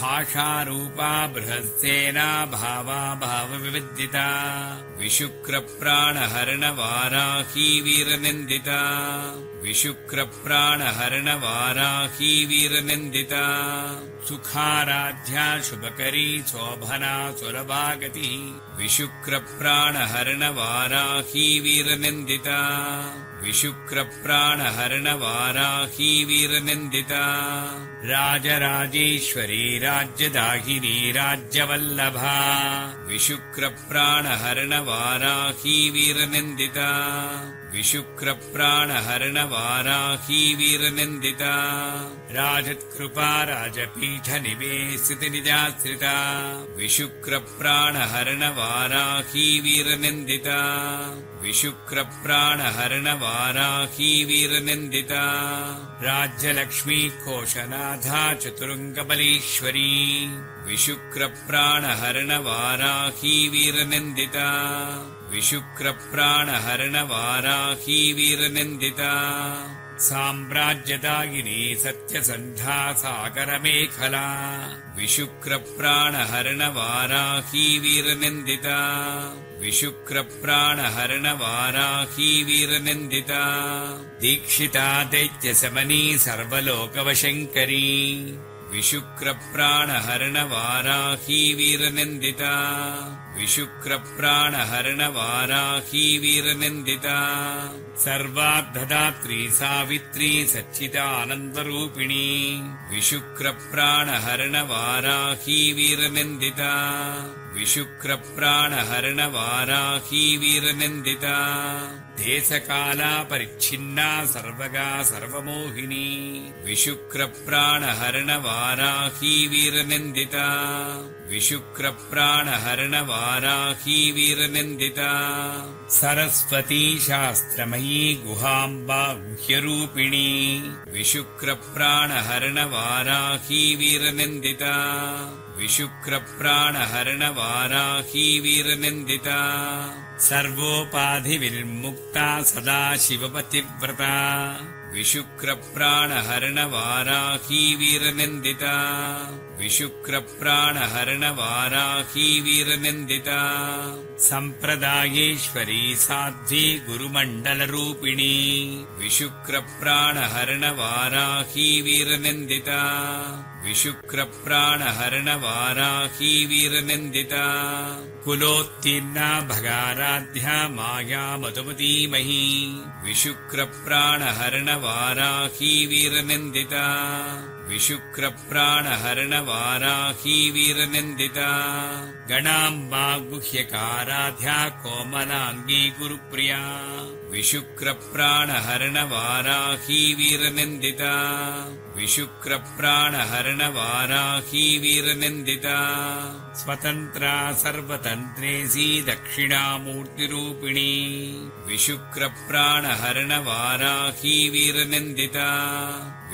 भाषारूपा बृहत्सेना भावा भावविविदिता विशुक्रप्राणहरणवाराही वीरनिन्दिता विशुक्रप्राणहरणवाराही वीरनिन्दिता सुखाराध्या शुभकरी शोभना सुलभागतिः विशुक्रप्राणहरणवाराही वीरनिन्दिता विशुक्रप्राणहरणवाराही वीरनिन्दिता राजराजेश्वरी राज्यदाहिनी राज्यवल्लभा विशुक्रप्राणहरणवाराही वीरनिन्दिता विशुक्रप्राणहरणवाराही वीरनिन्दिता राजत्कृपा राजपीठनिवेशितनिजाश्रिता विशुक्रप्राणहरणवाराही वीरनिन्दिता विशुक्रप्राणहरणवाराही वीरनिन्दिता राज्यलक्ष्मी कोशनाथा चतुरङ्गबलीश्वरी विशुक्रप्राणहरणवाराही वीरनिन्दिता विशुक्रप्राणहरणवाराही वीरनिन्दिता साम्राज्यदायिनी सत्यसन्धा सागरमेखला विशुक्रप्राणहरणवाराही वीरनिन्दिता विशुक्रप्राणहरणवाराही वीरनिन्दिता दीक्षिता दैत्यशमनी सर्वलोकवशङ्करी विशुक्रप्राणहरणवाराही वीरनिन्दिता विशुक्रप्राणहरणवाराही वीरनिन्दिता सर्वाद्धदात्री सावित्री सच्चिदानन्दरूपिणी विशुक्रप्राणहरणवाराही वीरनिन्दिता विशुक्रप्राणहरणवाराही वीरनिन्दिता देशकाला परिच्छिन्ना सर्वगा सर्वमोहिनी विशुक्रप्राणहरणवाराही वीरनिन्दिता विशुक्रप्राणहरणवाराही वीरनिन्दिता सरस्वती शास्त्रमयी गुहाम्बा गुह्यरूपिणी विशुक्रप्राणहरणवाराही वीरनिन्दिता विशुक्रप्राणहरणवाराही वीरनिन्दिता सर्वोपाधिविर्मुक्ता सदा शिवपतिव्रता विशुक्रप्राणहरणवाराही वीरनिन्दिता विशुक्रप्राणहरणवाराही वीरनिन्दिता सम्प्रदायेश्वरी साध्वी गुरुमण्डलरूपिणी विशुक्रप्राणहरणवाराही वीरनिन्दिता विशुक्रप्राणहरणवाराही वीरनिन्दिता कुलोत्तीर्णा भगाराध्या माया मधुमतीमही विशुक्रप्राणहरणवाराही वीरनिन्दिता विशुक्रप्राणहरणवाराही वीरनिन्दिता गणाम्बा गुह्यकाराध्या कोमलाङ्गी गुरुप्रिया विशुक्रप्राणहरणवाराही वीरनिन्दिता विशुक्रप्राणहरणवाराही वीरनिन्दिता स्वतन्त्रा सर्वतन्त्रेसी दक्षिणामूर्तिरूपिणी विशुक्रप्राणहरणवाराही वीरनिन्दिता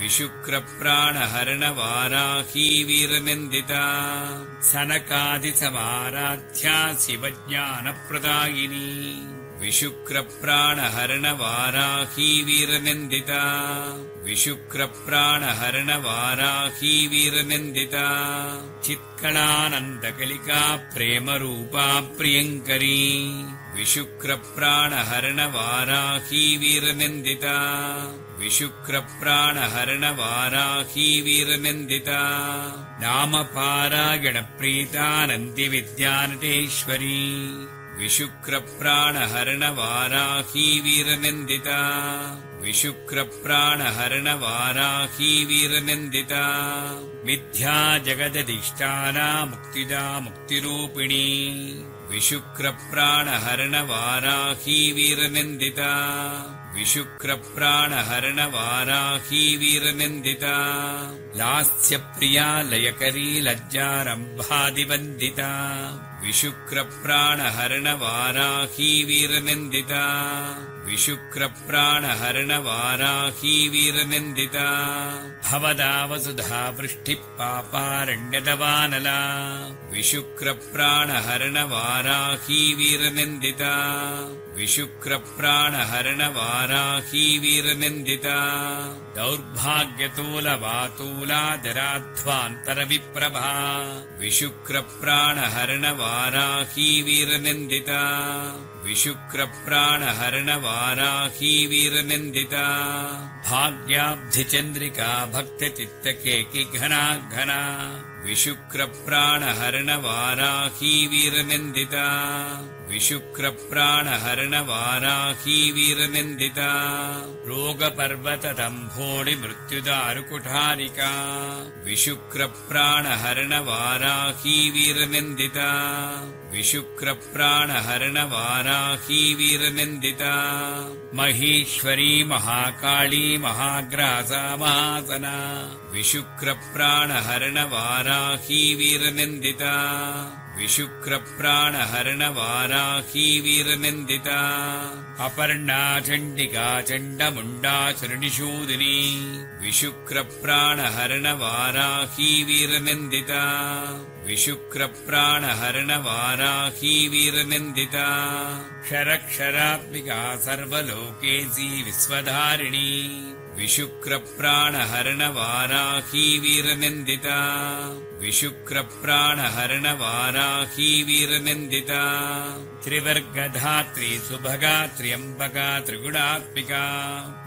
विशुक्रप्राणहरणवाराही वीरनिन्दिता सनकादिसमाराध्या शिवज्ञानप्रदायिनी विशुक्रप्राणहरणवाराही वीरनिन्दिता विशुक्रप्राणहरणवाराही वीरनिन्दिता चित्कलानन्दकलिका प्रेमरूपा प्रियङ्करी विशुक्रप्राणहरणवाराही वीरनिन्दिता विशुक्रप्राणहरणवाराही वीरनिन्दिता नामपारायणप्रीता नन्दिविद्यानटेश्वरी विशुक्रप्राणहरणवाराही वीरनिन्दिता विशुक्रप्राणहरणवाराही वीरनिन्दिता मिथ्या जगदधिष्ठाना मुक्तिदा मुक्तिरूपिणी विशुक्रप्राणहरणवाराही वीरनिन्दिता विशुक्रप्राणहरणवाराही वीरनिन्दिता लास्यप्रिया लयकरी लज्जारम्भादिवन्दिता विशुक्रप्राणहरणवाराही वीरनिन्दिता विशुक्रप्राणहरणवाराही वीरनिन्दिता भवदावसुधा वृष्टिः पापारण्यदवानला विशुक्रप्राणहरणवाराही वीरनिन्दिता विशुक्रप्राणहरणवाराही वीरनिन्दिता दौर्भाग्यतूलवातूला जराध्वान्तरविप्रभा विशुक्रप्राणहरणवाराही वीरनिन्दिता विशुक्रप्राणहरणवाराही वीरनिन्दिता भाग्याब्धिचन्द्रिका भक्तचित्तकेकिघना घना विशुक्रप्राणहरणवाराही वीरनिन्दिता विशुक्रप्राणहरणवाराही वीरनिन्दिता रोगपर्वतदम्भोणि मृत्युदारुकुठारिका विशुक्रप्राणहरणवाराही वीरनिन्दिता विशुक्रप्राणहरणवाराही वीरनिन्दिता महेश्वरी महाकाली महाग्रासा महासना विशुक्रप्राणहरणवाराही वीरनिन्दिता विशुक्रप्राणहरणवाराही वीरनिन्दिता अपर्णा चण्डिका चण्डमुण्डा शरणिशूदिनी विशुक्रप्राणहरणवाराही वीरनिन्दिता विशुक्रप्राणहरणवाराही वीरनिन्दिता क्षरक्षरात्मिका सर्वलोकेशी विश्वधारिणी विशुक्रप्राणहरणवाराही वीरनिन्दिता विशुक्रप्राणहरणवाराही वीरनिन्दिता त्रिवर्गधात्री सुभगा त्र्यम्बका त्रिगुणात्मिका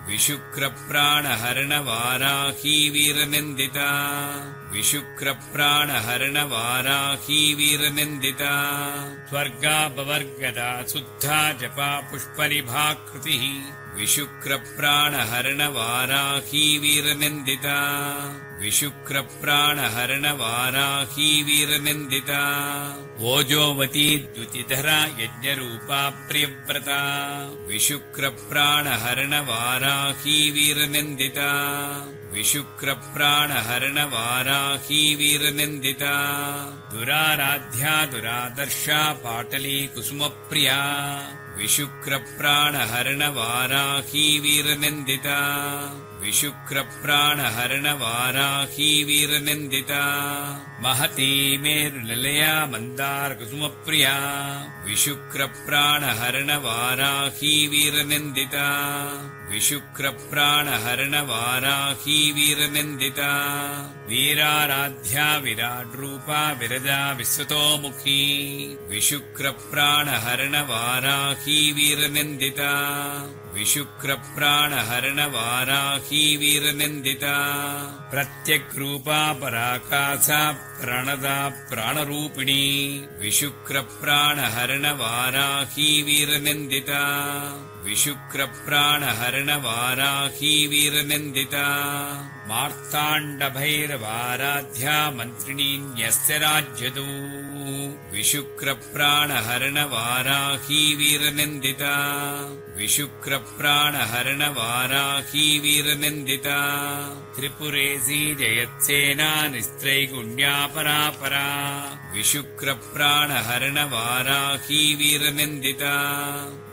विशुक्रप्राणहरणवाराही वीरनिन्दिता विशुक्रप्राणहरणवाराही वीरनिन्दिता स्वर्गापवर्गदा शुद्धा जपा पुष्पनिभाकृतिः विशुक्रप्राणहरणवाराही वीरनिन्दिता विशुक्रप्राणहरणवाराही वीरनिन्दिता ओजोवती द्युतिधरा यज्ञरूपा प्रियव्रता विशुक्रप्राणहरणवाराही वीरनिन्दिता विशुक्रप्राणहरणवाराही वीरनिन्दिता दुराराध्या दुरादर्शा पाटली कुसुमप्रिया विशुक्रप्राणहरणवाराही वीरनिन्दिता विशुक्रप्राणहरणवाराही वीरनिन्दिता महती मेरुनिलया मन्दारकुसुमप्रिया विशुक्रप्राणहरणवाराही वीरनिन्दिता विशुक्रप्राणहरणवाराही वीरनिन्दिता वीराराध्या विराड्रूपा विरजा विश्वतोमुखी विशुक्रप्राणहरणवाराही वीरनिन्दिता विशुक्रप्राणहरणवाराही वीरनिन्दिता प्रत्यग्रूपा पराकाशा प्रणदा प्राणरूपिणी विशुक्रप्राणहरणवाराही वीरनिन्दिता विशुक्रप्राणहरणवाराही वीरनिन्दिता मार्ताण्डभैरवाराध्या मन्त्रिणी न्यस्य राज्यदू विशुक्रप्राणहरणवाराही वीरनिन्दिता विशुक्रप्राणहरणवाराही वीरनिन्दिता त्रिपुरेशी जयत्सेना निस्त्रैगुण्या परापरा विशुक्रप्राणहरणवाराही वीरनिन्दिता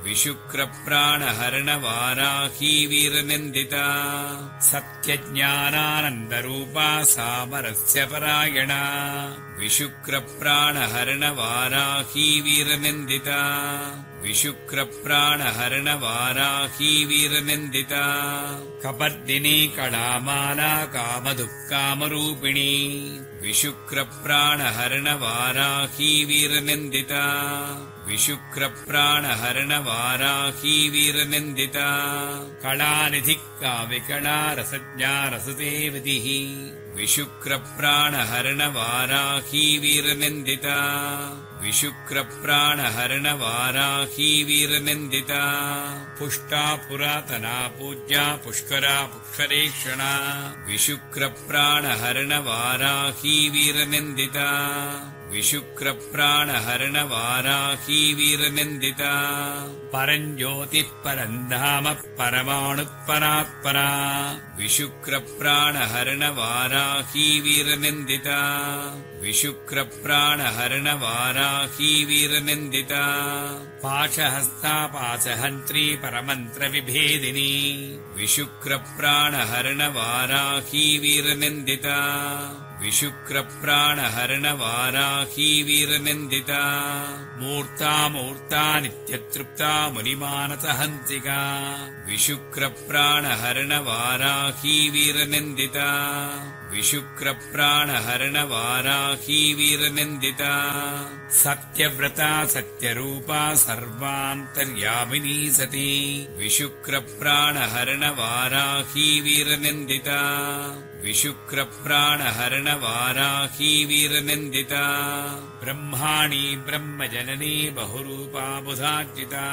विशुक्रप्राणहरणवाराही वीरनिन्दिता सत्यज्ञा ज्ञानानन्दरूपा सामरस्य परायणा विशुक्रप्राणहरणवाराही वीरनिन्दिता विशुक्रप्राणहरणवाराही वीरनिन्दिता कपर्दिनी कलामाला कामदुःकामरूपिणी विशुक्रप्राणहरणवाराही वीरनिन्दिता विशुक्रप्राणहरणवाराही वीरनिन्दिता कलानिधिः काव्यकला रसज्ञा रसदेवतिः विशुक्रप्राणहरणवाराही वीरनिन्दिता विशुक्रप्राणहरणवाराही वीरनिन्दिता पुष्टा पुरातना पूज्या पुष्करा पुष्करेक्षणा विशुक्रप्राणहरणवाराही वीरनिन्दिता विशुक्रप्राणहरणवाराही वीरनिन्दिता परञ्ज्योतिः परन्धाम परमाणुत्परात्परा विशुक्रप्राणहरणवाराही वीरनिन्दिता विशुक्रप्राणहरणवाराही वीरनिन्दिता पाशहस्ता पाशहन्त्री परमन्त्रविभेदिनी विशुक्रप्राणहरणवाराही वीरनिन्दिता विशुक्रप्राणहरणवाराही वीरनिन्दिता मूर्ता मूर्ता नित्यतृप्ता मुनिमानसहन्तिका विशुक्रप्राणहरणवाराही वीरनिन्दिता विशुक्रप्राणहरणवाराही वीरनिन्दिता सत्यव्रता सत्यरूपा सर्वान्तर्यामिनी सती विशुक्रप्राणहरणवाराही वीरनिन्दिता विशुक्रप्राणहरणवाराही वीरनिन्दिता ब्रह्माणी ब्रह्मजननी बहुरूपा बुधार्जिता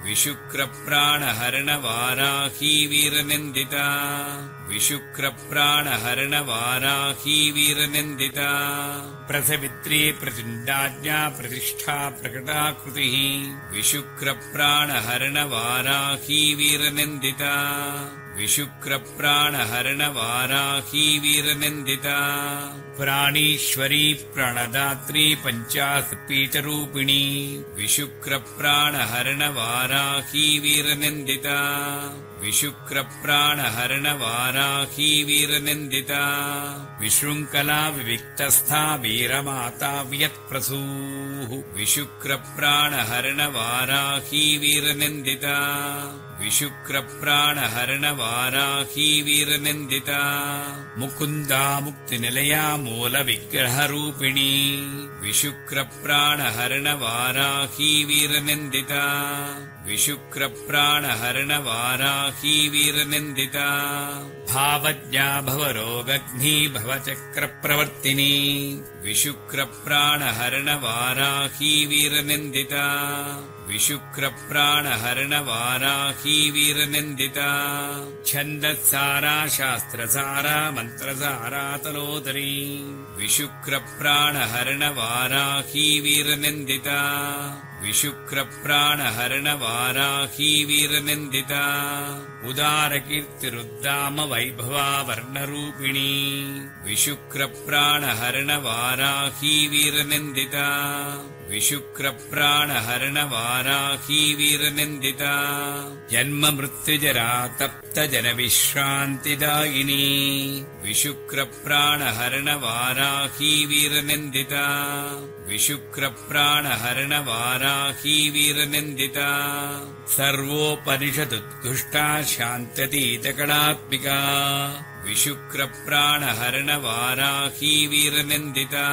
विशुक्रप्राणहरणवाराही वीरनिन्दिता विशुक्रप्राणहरणवाराही वीरनिन्दिता प्रसवित्री प्रचण्डाज्ञा प्रतिष्ठा प्रकटाकृतिः विशुक्रप्राणहरणवाराही वीरनिन्दिता विशुक्रप्राणहरणवाराही वीरनिन्दिता प्राणीश्वरी प्राणदात्री पञ्चासत्पीठरूपिणी विशुक्रप्राणहरणवाराही वीरनिन्दिता विशुक्रप्राणहरणवाराही वीरनिन्दिता विशृङ्खला विविक्तस्था वीरमाता वियत्प्रसूः विशुक्रप्राणहरणवाराही वीरनिन्दिता विशुक्रप्राणहरणवाराही वीरनिन्दिता मुकुन्दा मुक्तिनिलया मूलविग्रहरूपिणी विशुक्रप्राणहरणवाराही वीरनिन्दिता विशुक्रप्राणहरणवाराही वीरनिन्दिता भावज्ञा भवरोगघ्नी भवचक्रप्रवर्तिनी विशुक्रप्राणहरणवाराही वीरनिन्दिता विशुक्रप्राणहरणवाराही वीरनिन्दिता छन्दस्सारा शास्त्रसारा मन्त्रसारा तलोदरी विशुक्रप्राणहरणवाराही वीरनिन्दिता विशुक्रप्राणहरणवाराही वीरनिन्दिता उदारकीर्तिरुद्दाम वैभवा वर्णरूपिणी विशुक्रप्राणहरणवाराही वीरनिन्दिता विशुक्रप्राणहरणवाराही वीरनिन्दिता जन्ममृत्युजरा तप्तजनविश्रान्तिदायिनी विशुक्रप्राणहरणवाराही वीरनिन्दिता विशुक्रप्राणहरणवाराही वीरनिन्दिता सर्वोपनिषदुद्घुष्टा शान्त्यतीतकलात्मिका विशुक्रप्राणहरणवाराही वीरनिन्दिता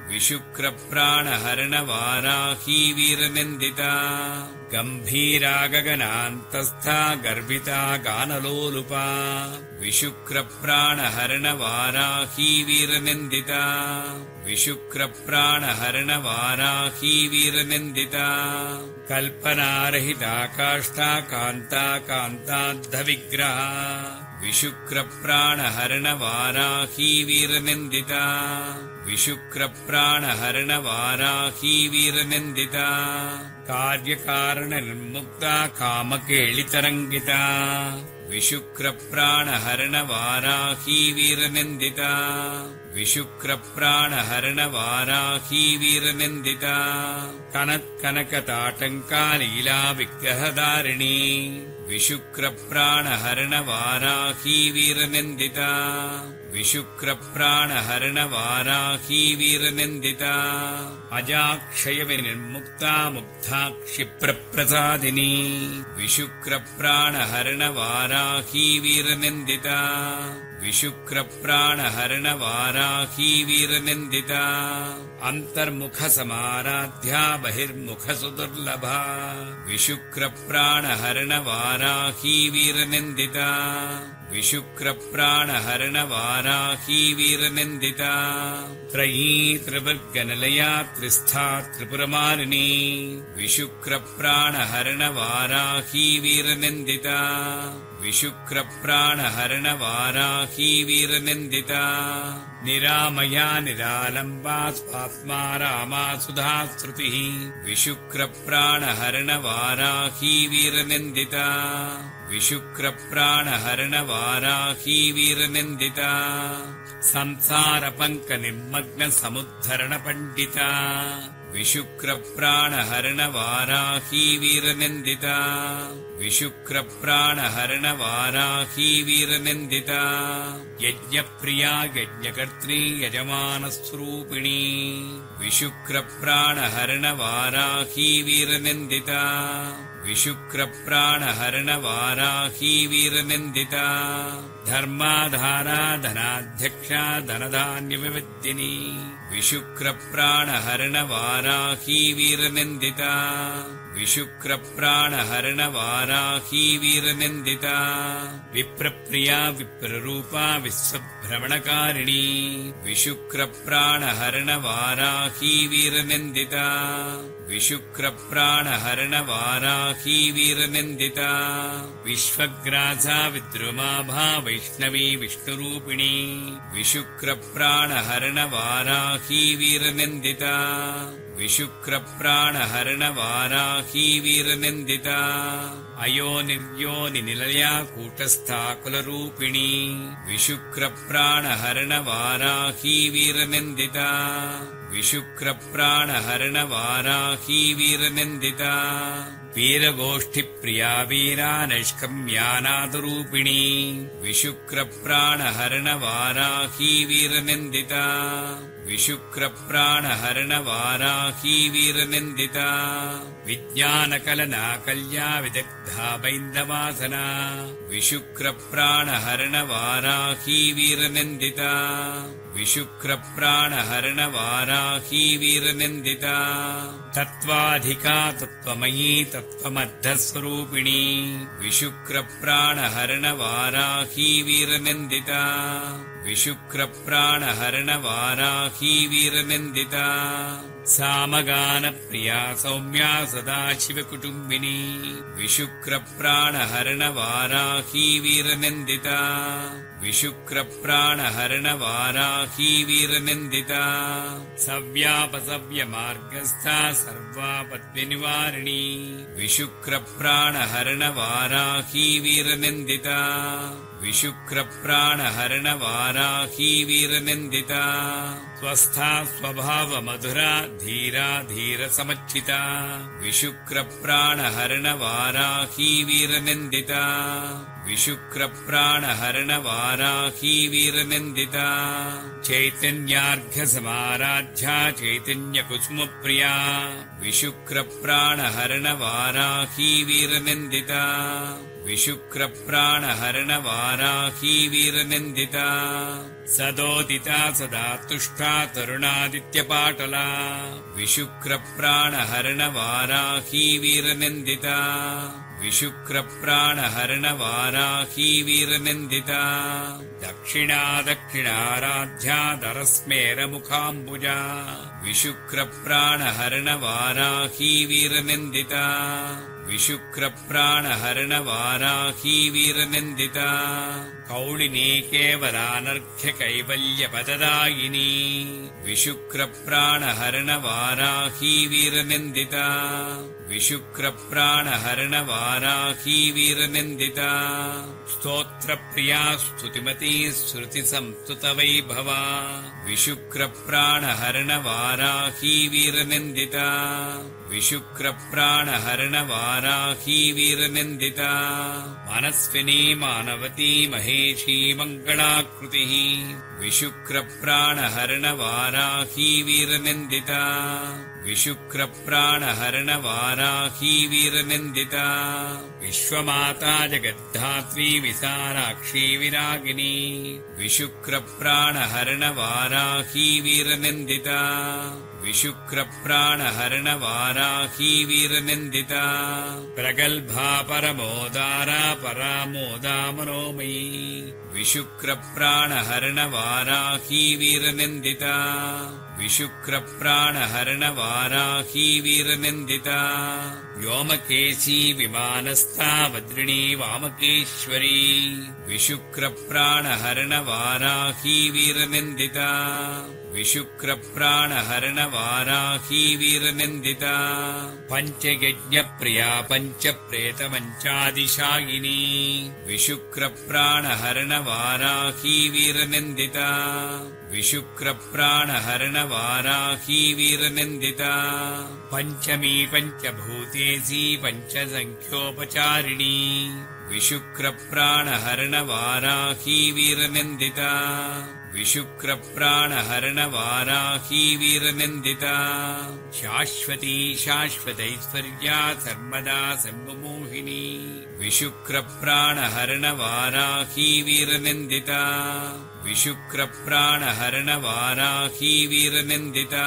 विशुक्रप्राणहरणवाराही वीरनिन्दिता गम्भीरा गगनान्तस्था गर्भिता गानलोलुपा विशुक्रप्राणहरणवाराही वीरनिन्दिता विशुक्रप्राणहरणवाराही वीरनिन्दिता कल्पनारहिता काष्ठा कान्ता कान्ताद्धविग्रहा विशुक्रप्राणहरणवाराही वीरनिन्दिता विशुक्रप्राणहरणवाराही वीरनिन्दिता कार्यकारणनिर्मुक्ता कामकेलितरङ्गिता विशुक्रप्राणहरणवाराही वीरनिन्दिता विशुक्रप्राणहरणवाराही वीरनिन्दिता कनत्कनकताटङ्का लीला विग्रहधारिणी विशुक्रप्राणहरणवाराही वीरनिन्दिता विशुक्रप्राणहरणवाराही वीरनिन्दिता अजाक्षयविनिर्मुक्ता मुग्धा क्षिप्रप्रसादिनी विशुक्रप्राणहरणवाराही वीरनिन्दिता विशुक्रप्राणहरणवाराही वीरनिन्दिता अन्तर्मुखसमाराध्या बहिर्मुखसुदुर्लभा विशुक्रप्राणहरणवाराही वीरनिन्दिता विशुक्रप्राणहरणवाराही वीरनिन्दिता त्रयी त्रिवर्गनिलया त्रिस्था त्रिपुरमालिनी विशुक्रप्राणहरणवाराही वीरनिन्दिता विशुक्रप्राणहरणवाराही वीरनिन्दिता निरामया निरालम्बा स्वात्मा रामा सुधा श्रुतिः विशुक्रप्राणहरणवाराही वीरनिन्दिता विशुक्रप्राणहरणवाराही वीरनिन्दिता संसारपङ्कनिर्मग्नसमुद्धरणपण्डिता विशुक्रप्राणहरणवाराही वीरनिन्दिता विशुक्रप्राणहरणवाराही वीरनिन्दिता यज्ञप्रिया यज्ञकर्त्री यजमानस्वरूपिणी विशुक्रप्राणहरणवाराही वीरनिन्दिता विशुक्रप्राणहरणवाराही वीरनिन्दिता धर्माधारा धनाध्यक्षा धनधान्यविविद्धिनी विशुक्रप्राणहरणवाराही वीरनिन्दिता विशुक्रप्राणहरणवाराही वीरनिन्दिता विप्रप्रिया विप्ररूपा विश्वभ्रमणकारिणी विशुक्रप्राणहरणवाराही वीरनिन्दिता विशुक्रप्राणहरणवाराही वीरनिन्दिता विश्वग्रासा विद्रुमाभा वैष्णवी विष्णुरूपिणी विशुक्रप्राणहरणवाराही वीरनिन्दिता विशुक्रप्राणहरणवाराही वीरनिन्दिता अयोनिर्योनिनिलया कूटस्था कुलरूपिणी विशुक्रप्राणहरणवाराही वीरनिन्दिता विशुक्रप्राणहरणवाराही वीरनिन्दिता वीरगोष्ठिप्रिया वीरा नैष्कम्यानादरूपिणी विशुक्रप्राणहरणवाराही वीरनिन्दिता विशुक्रप्राणहरणवाराही वीरनिन्दिता विज्ञानकलनाकल्या विदग्धा बैन्दवासना विशुक्रप्राणहरणवाराही वीरनिन्दिता विशुक्रप्राणहरणवाराही वीरनिन्दिता तत्त्वाधिका तत्त्वमयी तत्त्वमद्धस्वरूपिणी विशुक्रप्राणहरणवाराही वीरनिन्दिता विशुक्रप्राणहरणवाराही वीरनिन्दिता सामगानप्रिया सौम्या सदाशिवकुटुम्बिनी विशुक्रप्राणहरणवाराही वीरनिन्दिता विशुक्रप्राणहरणवाराही वीरनिन्दिता सव्यापसव्यमार्गस्था सर्वापद्विनिवारिणी विशुक्रप्राणहरणवाराही वीरनिन्दिता विशुक्रप्राणहरणवाराही वीरनिन्दिता स्वस्था स्वभावमधुरा धीरा धीरसमच्चिता विशुक्रप्राणहरणवाराही वीरनिन्दिता विशुक्रप्राणहरणवाराही वीरनिन्दिता चैतन्यार्घ्यसमाराध्या चैतन्यकुसुमप्रिया विशुक्रप्राणहरणवाराही वीरनिन्दिता विशुक्रप्राणहरणवाराही वीरनिन्दिता सदोदिता सदा तुष्टा तरुणादित्यपाटला विशुक्रप्राणहरणवाराही वीरनिन्दिता विशुक्रप्राणहरणवाराही वीरनिन्दिता दक्षिणा दक्षिणाराध्या दरस्मेरमुखाम्बुजा विशुक्रप्राणहरणवाराही वीरनिन्दिता विशुक्रप्राणहरणवाराही वीरनिन्दिता कौलिनी केवलानर्घ्यकैवल्यपददायिनी विशुक्रप्राणहरणवाराही वीरनिन्दिता विशुक्रप्राणहरणवाराही वीरनिन्दिता स्तोत्रप्रिया स्तुतिमती श्रुतिसंस्तुतवैभवा विशुक्रप्राणहरणवाराही वीरनिन्दिता विशुक्रप्राणहरणवाराही वाराही वीरनिन्दिता मनस्विनी मानवती महेशी मङ्गलाकृतिः विशुक्रप्राणहरण वाराही वीरनिन्दिता विशुक्रप्राणहरण वाराही वीरनिन्दिता विश्वमाता जगद्धात्री विशालाक्षी विरागिनी विशुक्रप्राणहरण वाराही वीरनिन्दिता विशुक्रप्राणहरण वाराही वीरनिन्दिता प्रगल्भा परमोदारा परामोदा मनोमयी विशुक्रप्राणहरण वाराही वीरनिन्दिता विशुक्रप्राणहरण वाराही वीरनिन्दिता व्योमकेशी विमानस्था वज्रिणी वामकेश्वरी विशुक्रप्राणहरण वाराही वीरनिन्दिता विशुक्रप्राणहरण वाराही वीरनिन्दिता पञ्चयज्ञप्रिया पञ्चप्रेतमञ्चादिशायिनी विशुक्रप्राणहरण वाराही वीरनिन्दिता विशुक्रप्राणहरण वाराही वीरनिन्दिता पञ्चमी पञ्चभूतेशी पञ्चसङ्ख्योपचारिणी विशुक्रप्राणहरण वाराही वीरनिन्दिता विशुक्रप्राणहरण वाराही वीरनिन्दिता शाश्वती शाश्वतैश्वर्या सर्वदा सर्वमोहिनी विशुक्रप्राणहरण वाराही वीरनिन्दिता विशुक्रप्राणहरण वाराही वीरनिन्दिता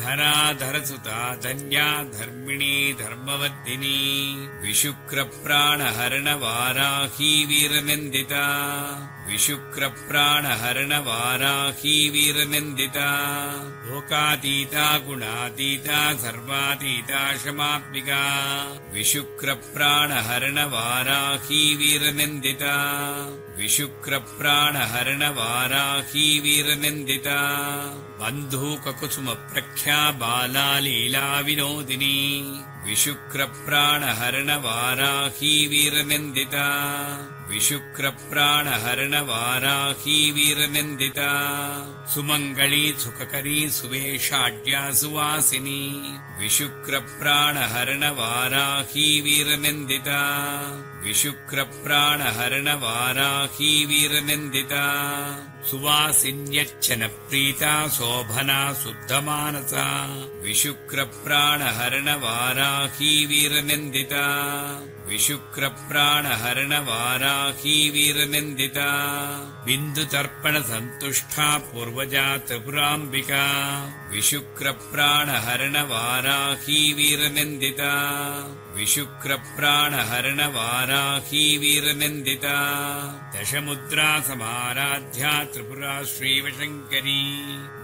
धराधरसुता धन्या धर्मिणी धर्मवर्धिनी विशुक्रप्राणहरण वाराही वीरनिन्दिता विशुक्रप्राणहरण वाराही वीरनिन्दिता लोकातीता गुणातीता सर्वातीता क्षमात्मिका विशुक्रप्राणहरण वाराही वीरनिन्दिता विशुक्रप्राणहरण वाराही वीरनिन्दिता बन्धूककुसुमप्रख्या बाला लीला विनोदिनी विशुक्रप्राणहरण वाराही वीरनिन्दिता विशुक्रप्राणहरण वाराही वीरनिन्दिता सुमङ्गली सुखकरी सुवेशाढ्या सुवासिनी विशुक्रप्राणहरण वाराही वीरनिन्दिता विशुक्रप्राणहरण वाराही वीरनिन्दिता सुवासिन्यच्छन प्रीता शोभना शुद्धमानसा विशुक्रप्राणहरण वाराही वीरनिन्दिता विशुक्रप्राणहरण वाराही वीरनिन्दिता बिन्दुतर्पण सन्तुष्टा पूर्वजा त्रिपुराम्बिका विशुक्रप्राणहरण वाराही वीरनिन्दिता विशुक्रप्राणहरण वाराही वीरनिन्दिता दशमुद्रा समाराध्या त्रिपुरा श्रीवशङ्करी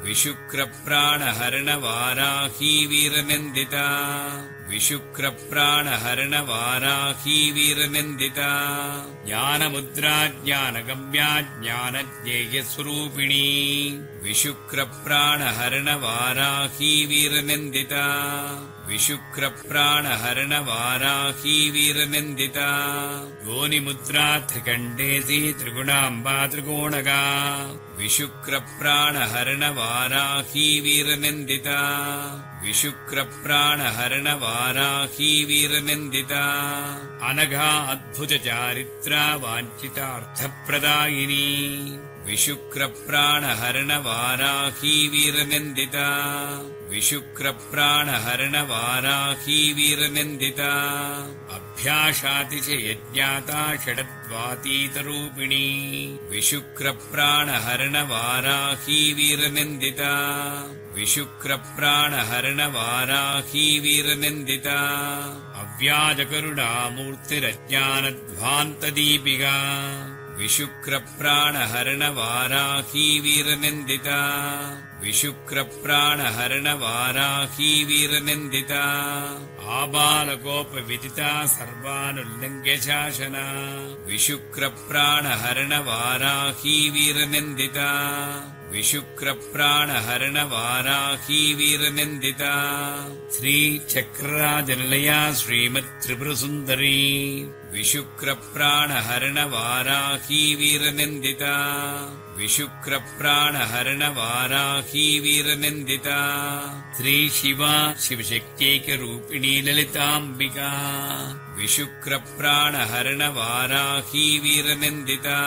विशुक्रप्राणहरण वाराही वीरनिन्दिता विशुक्रप्राणहरण वाराही वीरनिन्दिता ज्ञानमुद्रा ज्ञानगम्या ज्ञानज्ञेयस्वरूपिणी विशुक्रप्राणहरण वाराही वीरनिन्दिता विशुक्रप्राणहरण वाराही वीरनिन्दिता योनिमुद्रा त्रिकण्डेसी त्रिगुणाम्बा त्रिकोणगा विशुक्रप्राणहरण वाराही वीरनिन्दिता विशुक्रप्राणहरण वाराही वीरनिन्दिता अनघा अद्भुतचारित्रा वाञ्छितार्थप्रदायिनी विशुक्रप्राणहरण वाराही वीरनिन्दिता विशुक्रप्राणहरण वाराही वीरनिन्दिता अभ्यासातिशयज्ञाता षडद्वातीतरूपिणी विशुक्रप्राणहरण वाराही वीरनिन्दिता विशुक्रप्राणहरण वाराही वीरनिन्दिता अव्याजकरुणामूर्तिरज्ञानध्वान्तदीपिका विशुक्रप्राणहरण वाराही वीरनिन्दिता विशुक्रप्राणहरण वाराही वीरनिन्दिता आबालकोपविदिता सर्वानुल्लङ्घ्य शासना विशुक्रप्राणहरण वाराही वीरनिन्दिता विशुक्रप्राणहरणवाराही वीरनिन्दिता श्रीचक्रराजनिलया श्रीमत्त्रिपुरसुन्दरी विशुक्रप्राणहरणवाराही वीरनिन्दिता विशुक्रप्राणहरणवाराही वीरनिन्दिता श्रीशिवा शिवशक्त्यैकरूपिणी ललिताम्बिका विशुक्रप्राणहरणवाराही वीरनिन्दिता